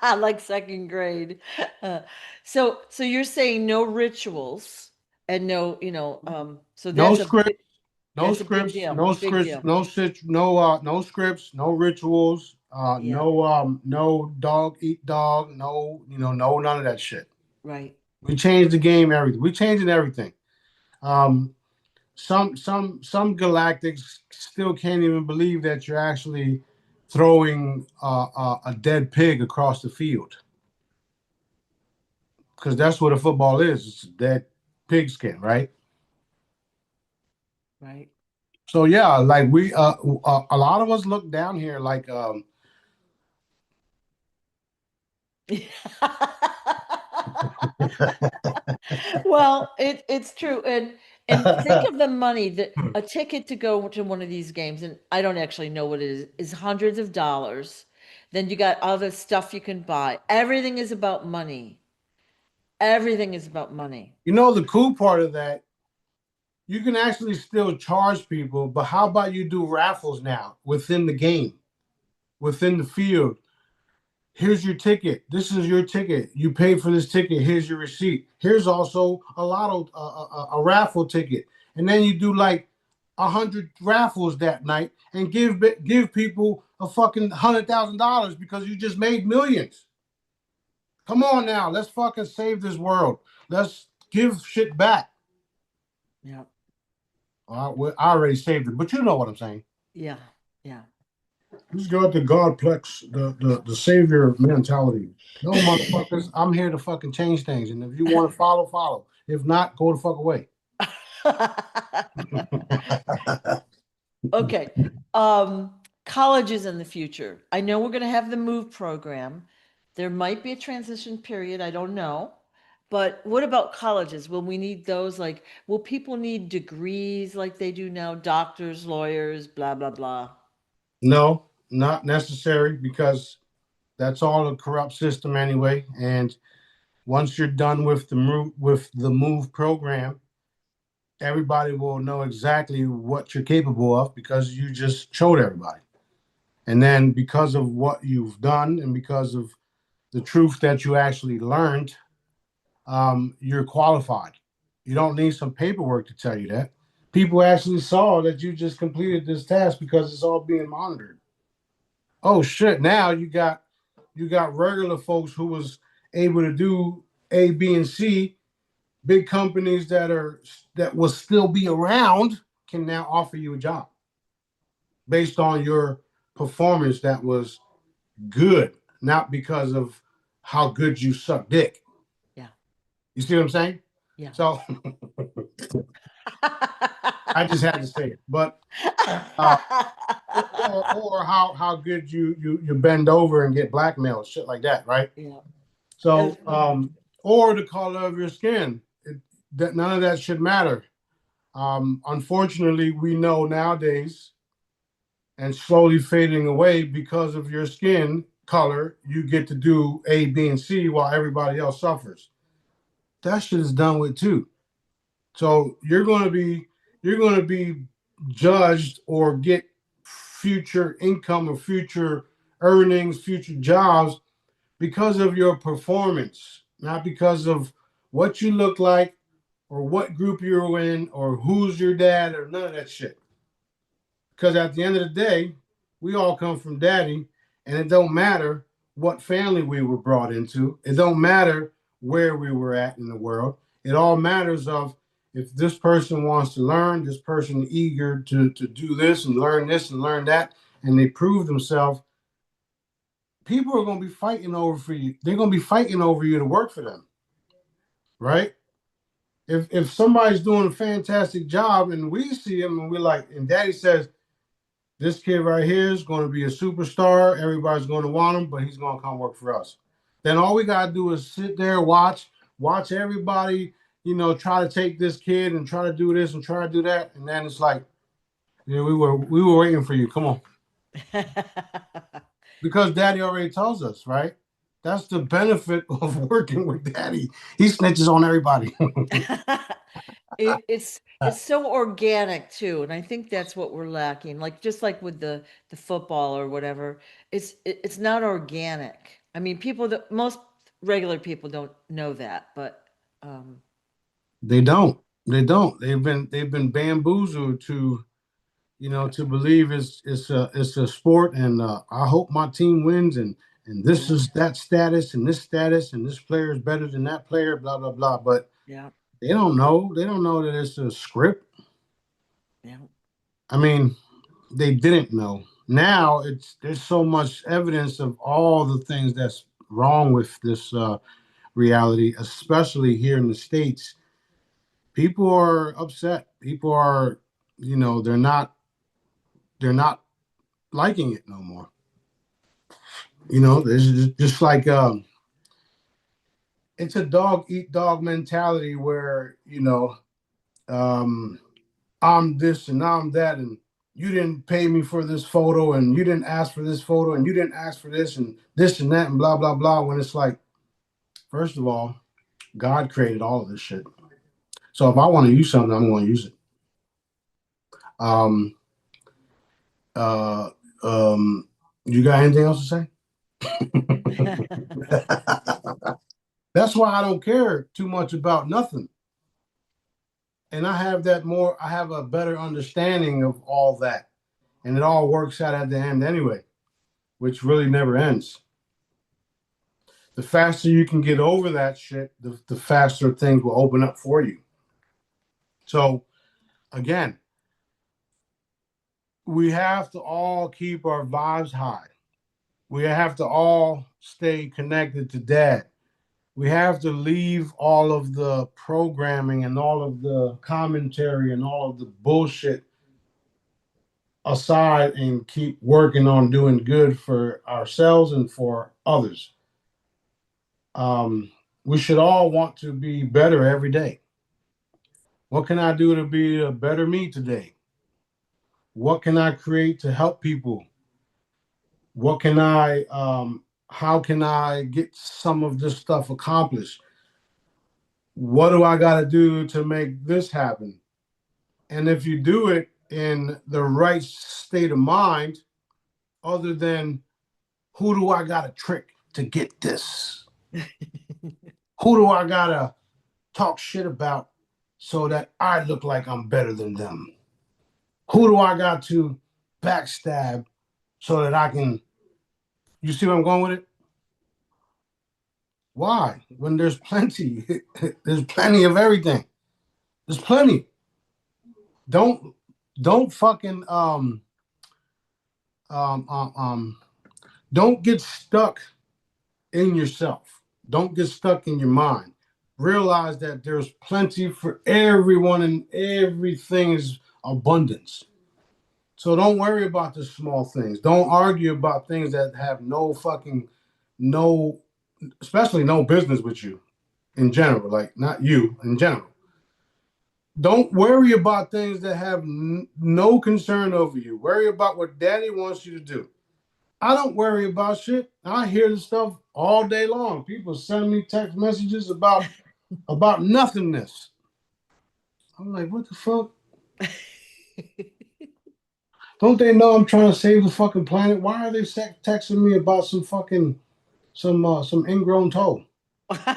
Like second grade. Uh, so you're saying no rituals and no, so
No
that's
script, no
that's a big
scripts,
deal.
no
Big
scripts,
deal.
no scripts, no rituals,
Yeah.
no dog eat dog, no none of that shit.
Right.
We changed the game, everything. We changing everything. Um, some galactics still can't even believe that you're actually throwing a dead pig across the field, because that's what a football is. It's a dead pigskin, right?
Right.
So yeah, like a lot of us look down here like
Well, it's true. And think of the money that a ticket to go to one of these games, and I don't actually know what it is hundreds of dollars. Then you got other stuff you can buy. Everything is about money. Everything is about money.
You know, the cool part of that, you can actually still charge people, but how about you do raffles now within the game, within the field? Here's your ticket. This is your ticket. You paid for this ticket. Here's your receipt. Here's also a lotto, a raffle ticket. And then you do like 100 raffles that night and give people a fucking $100,000 because you just made millions. Come on now, let's fucking save this world. Let's give shit back.
Yeah.
I already saved it, but you know what I'm saying.
Yeah. Yeah.
Who's got the Godplex, the savior mentality? No, motherfuckers, I'm here to fucking change things. And if you want to follow, follow. If not, go the fuck away.
Okay. Colleges in the future. I know we're going to have the MOVE program. There might be a transition period. I don't know. But what about colleges? Will we need those? Like, will people need degrees like they do now? Doctors, lawyers, blah, blah, blah.
No, not necessary, because that's all a corrupt system anyway. And once you're done with the MOVE program, everybody will know exactly what you're capable of because you just showed everybody. And then because of what you've done and because of the truth that you actually learned, you're qualified. You don't need some paperwork to tell you that. People actually saw that you just completed this task because it's all being monitored. Oh shit! Now you got regular folks who was able to do A, B, and C. Big companies that will still be around can now offer you a job based on your performance that was good, not because of how good you suck dick.
Yeah.
You see what I'm saying?
Yeah.
So I just had to say it, but or how good you bend over and get blackmailed, shit like that, right?
Yeah.
So or the color of your skin, that none of that should matter. Unfortunately, we know nowadays, and slowly fading away because of your skin color, you get to do A, B, and C while everybody else suffers. That shit is done with too. So you're going to be judged or get future income or future earnings, future jobs because of your performance, not because of what you look like or what group you're in or who's your dad or none of that shit. Because at the end of the day, we all come from daddy, and it don't matter what family we were brought into. It don't matter where we were at in the world. It all matters of if this person wants to learn, this person eager to do this and learn that, and they prove themselves, people are going to be fighting over for you. They're going to be fighting over you to work for them, right? If somebody's doing a fantastic job and we see him and we're like, and daddy says, this kid right here is going to be a superstar. Everybody's going to want him, but he's going to come work for us. Then all we got to do is sit there, watch everybody, try to take this kid and try to do this and try to do that. And then it's like, yeah, we were waiting for you. Come on. Because daddy already tells us, right? That's the benefit of working with daddy. He snitches on everybody.
It's so organic too, and I think that's what we're lacking. Like just like with the football or whatever, it's not organic. I mean, most regular people don't know that, but
They don't. They've been bamboozled to believe it's a sport, and I hope my team wins, and this is that status and this status and this player is better than that player, blah blah blah. But
yeah,
they don't know. They don't know that it's a script.
yeah.
I mean, they didn't know. Now there's so much evidence of all the things that's wrong with this reality, especially here in the States. People are upset. People are, they're not liking it no more. It's just like it's a dog eat dog mentality where I'm this and I'm that, and you didn't pay me for this photo, and you didn't ask for this photo, and you didn't ask for this and that and blah blah blah. When it's like, first of all, God created all of this shit. So if I want to use something, I'm going to use it. Um, uh, you got anything else to say? That's why I don't care too much about nothing. And I have a better understanding of all that. And it all works out at the end anyway, which really never ends. The faster you can get over that shit, the faster things will open up for you. So again, we have to all keep our vibes high. We have to all stay connected to Dad. We have to leave all of the programming and all of the commentary and all of the bullshit aside and keep working on doing good for ourselves and for others. We should all want to be better every day. What can I do to be a better me today? What can I create to help people? How can I get some of this stuff accomplished? What do I got to do to make this happen? And if you do it in the right state of mind, other than who do I got to trick to get this? Who do I got to talk shit about so that I look like I'm better than them? Who do I got to backstab so that I can, you see where I'm going with it? Why? When there's plenty, there's plenty of everything. There's plenty. Don't fucking um, um, um, don't get stuck in yourself. Don't get stuck in your mind. Realize that there's plenty for everyone and everything is abundance. So don't worry about the small things. Don't argue about things that have no, especially no business with you in general, like not you in general. Don't worry about things that have no concern over you. Worry about what Daddy wants you to do. I don't worry about shit. I hear the stuff all day long. People send me text messages about nothingness. I'm like, what the fuck? Don't they know I'm trying to save the fucking planet? Why are they texting me about some fucking some ingrown toe? Because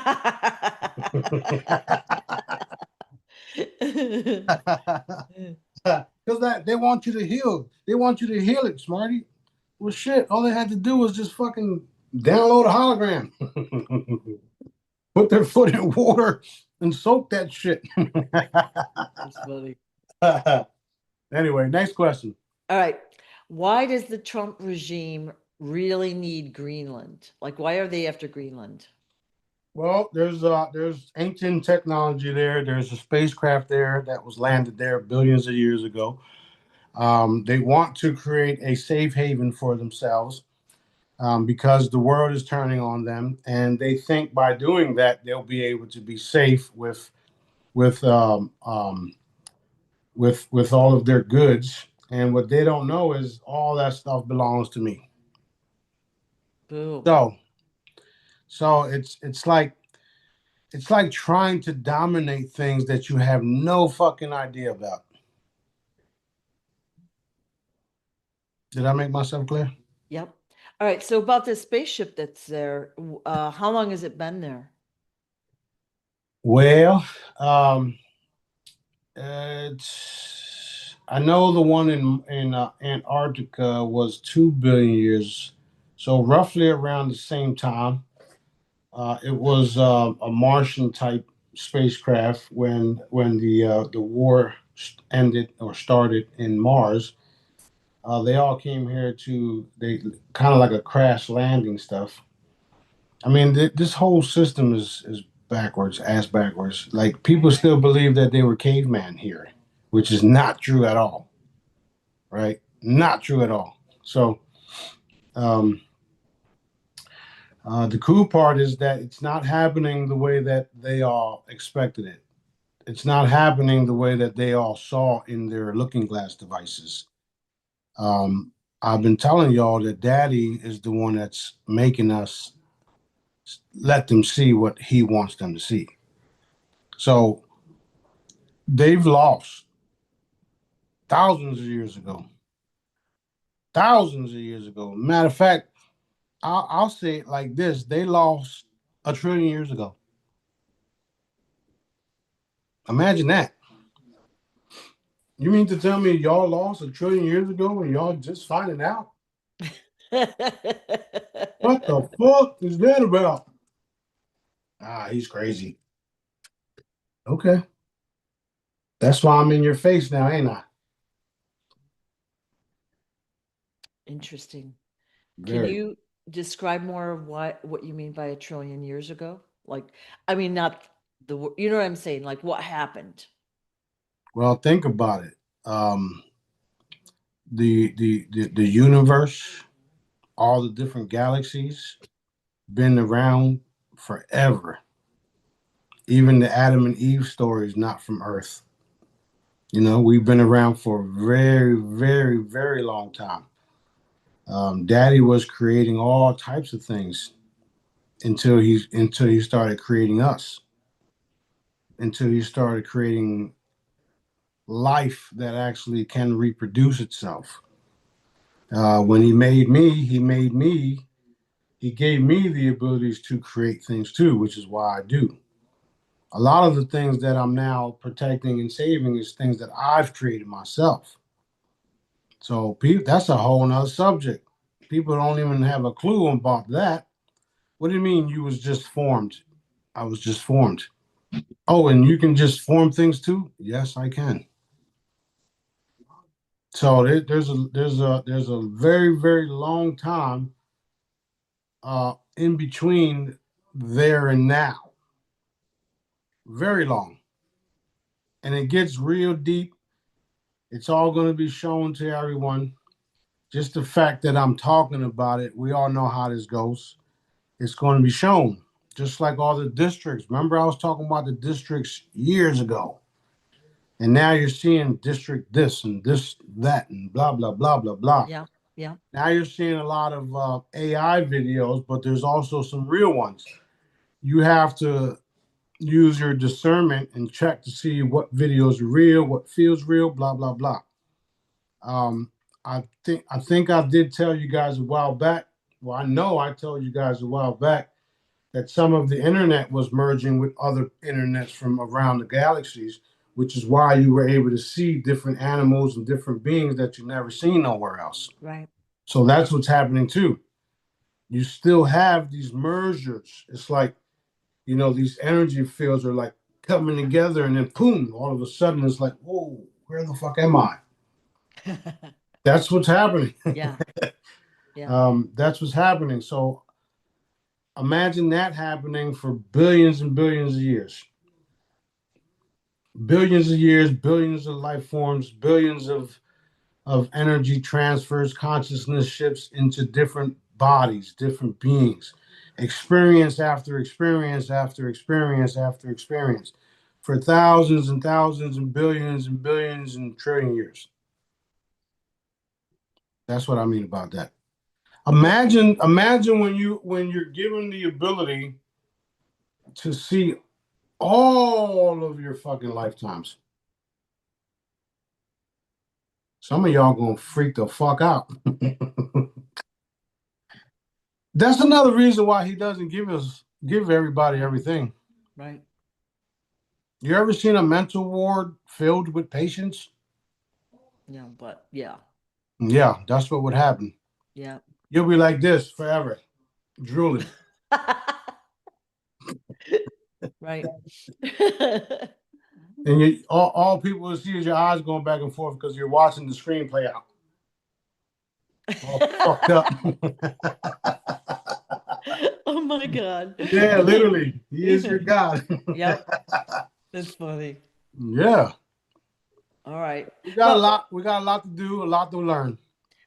that they want you to heal. They want you to heal it, Smarty. Well, shit. All they had to do was just fucking download a hologram, put their foot in water, and soak that shit.
That's funny.
Anyway, next question.
All right. Why does the Trump regime really need Greenland? Like, why are they after Greenland?
Well, there's ancient technology there. There's a spacecraft there that was landed there billions of years ago. They want to create a safe haven for themselves because the world is turning on them, and they think by doing that they'll be able to be safe with with all of their goods. And what they don't know is all that stuff belongs to me.
Boom.
So it's like trying to dominate things that you have no fucking idea about. Did I make myself clear?
Yep. All right. So about this spaceship that's there, how long has it been there?
Well, I know the one in Antarctica was 2 billion years, so roughly around the same time. It was a Martian type spacecraft when the war ended or started in Mars. They all came here to they kind of like a crash landing stuff. I mean, this whole system is backwards, ass backwards. Like people still believe that they were caveman here, which is not true at all. Right? Not true at all. So, um, the cool part is that it's not happening the way that they all expected it. It's not happening the way that they all saw in their looking glass devices. Um, I've been telling y'all that Daddy is the one that's making us let them see what he wants them to see. So they've lost thousands of years ago. Thousands of years ago. Matter of fact, I'll say it like this: they lost 1 trillion years ago. Imagine that. You mean to tell me y'all lost 1 trillion years ago and y'all just finding out? What the fuck is that about? Ah, he's crazy. Okay. That's why I'm in your face now, ain't I?
Interesting. Can
Very.
you describe more of what you mean by 1 trillion years ago? Like, I mean, not you know what I'm saying? Like, what happened?
Well, think about it. The universe, all the different galaxies, been around forever. Even the Adam and Eve story is not from Earth. You know, we've been around for a very, very, very long time. Daddy was creating all types of things until he started creating us, until he started creating life that actually can reproduce itself. When he gave me the abilities to create things too, which is why I do. A lot of the things that I'm now protecting and saving is things that I've created myself. So that's a whole nother subject. People don't even have a clue about that. What do you mean you was just formed? I was just formed. Oh, and you can just form things too? Yes, I can. So there's a very, very long time in between there and now. Very long. And it gets real deep. It's all going to be shown to everyone. Just the fact that I'm talking about it, we all know how this goes. It's going to be shown. Just like all the districts. Remember, I was talking about the districts years ago. And now you're seeing district this and this, that, and blah, blah, blah, blah, blah.
Yeah, yeah,
Now you're seeing a lot of AI videos, but there's also some real ones. You have to use your discernment and check to see what videos are real, what feels real, blah, blah, blah. Um, I think I did tell you guys a while back. Well, I know I told you guys a while back that some of the internet was merging with other internets from around the galaxies, which is why you were able to see different animals and different beings that you never seen nowhere else.
right.
So that's what's happening too. You still have these mergers. It's like, these energy fields are like coming together and then boom, all of a sudden it's like, whoa, where the fuck am I? That's what's happening.
Yeah, yeah,
That's what's happening. So imagine that happening for billions and billions of years. Billions of years, billions of life forms, billions of energy transfers, consciousness shifts into different bodies, different beings, experience after experience after experience after experience for thousands and thousands and billions and trillion years. That's what I mean about that. Imagine when you're given the ability to see all of your fucking lifetimes. Some of y'all gonna freak the fuck out. That's another reason why he doesn't give everybody everything.
right.
You ever seen a mental ward filled with patients?
Yeah, but yeah,
Yeah, that's what would happen.
yeah.
You'll be like this forever, drooling.
Right.
And all people will see is your eyes going back and forth because you're watching the screen play out. All fucked up.
Oh my God.
Yeah, literally. He is your God.
Yep, that's funny.
Yeah.
All right.
We
Well,
got a lot to do, a lot to learn.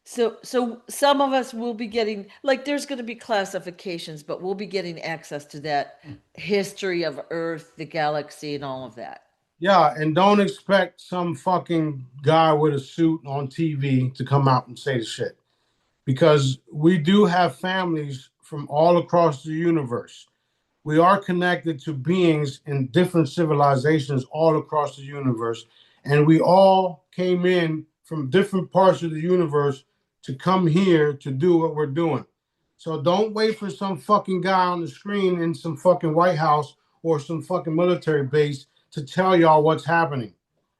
so some of us will be getting, like, there's going to be classifications, but we'll be getting access to that history of Earth, the galaxy, and all of that.
Yeah, and don't expect some fucking guy with a suit on TV to come out and say the shit. Because we do have families from all across the universe. we are connected to beings in different civilizations all across the universe. And we all came in from different parts of the universe to come here to do what we're doing. So don't wait for some fucking guy on the screen in some fucking White House or some fucking military base to tell y'all what's happening,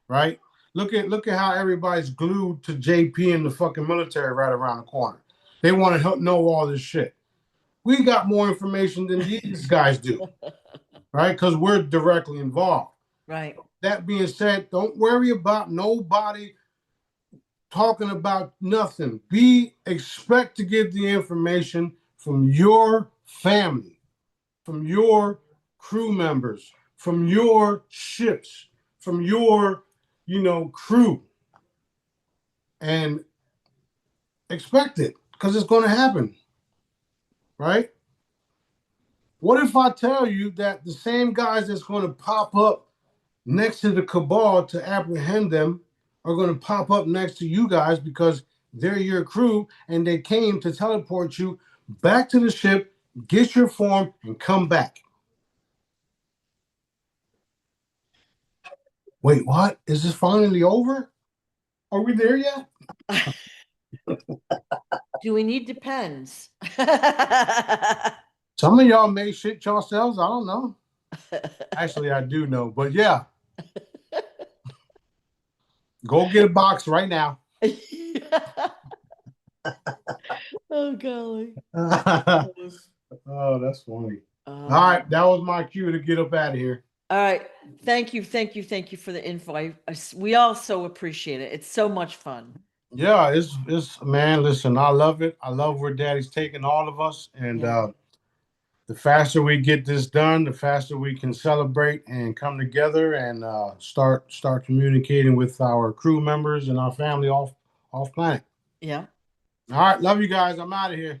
right? Look at how everybody's glued to JP and the fucking military right around the corner. They want to help know all this shit. We got more information than these guys do, right? Because we're directly involved.
Right.
That being said, don't worry about nobody talking about nothing. Expect to get the information from your family, from your crew members, from your ships, from your, crew. And expect it, because it's going to happen, right? What if I tell you that the same guys that's going to pop up next to the cabal to apprehend them are going to pop up next to you guys because they're your crew and they came to teleport you back to the ship, get your form, and come back? Wait, what? Is this finally over? Are we there yet?
Do we need depends?
Some of y'all may shit yourselves. I don't know. Actually, I do know, but yeah. Go get a box right now.
Oh, golly.
Oh, that's funny. All right, that was my cue to get up out of here.
All right. Thank you for the info. We all so appreciate it. It's so much fun.
Yeah, it's man, listen, I love it. I love where Daddy's taking all of us. And the faster we get this done, the faster we can celebrate and come together and start communicating with our crew members and our family off planet.
Yeah.
All right, love you guys. I'm out of here.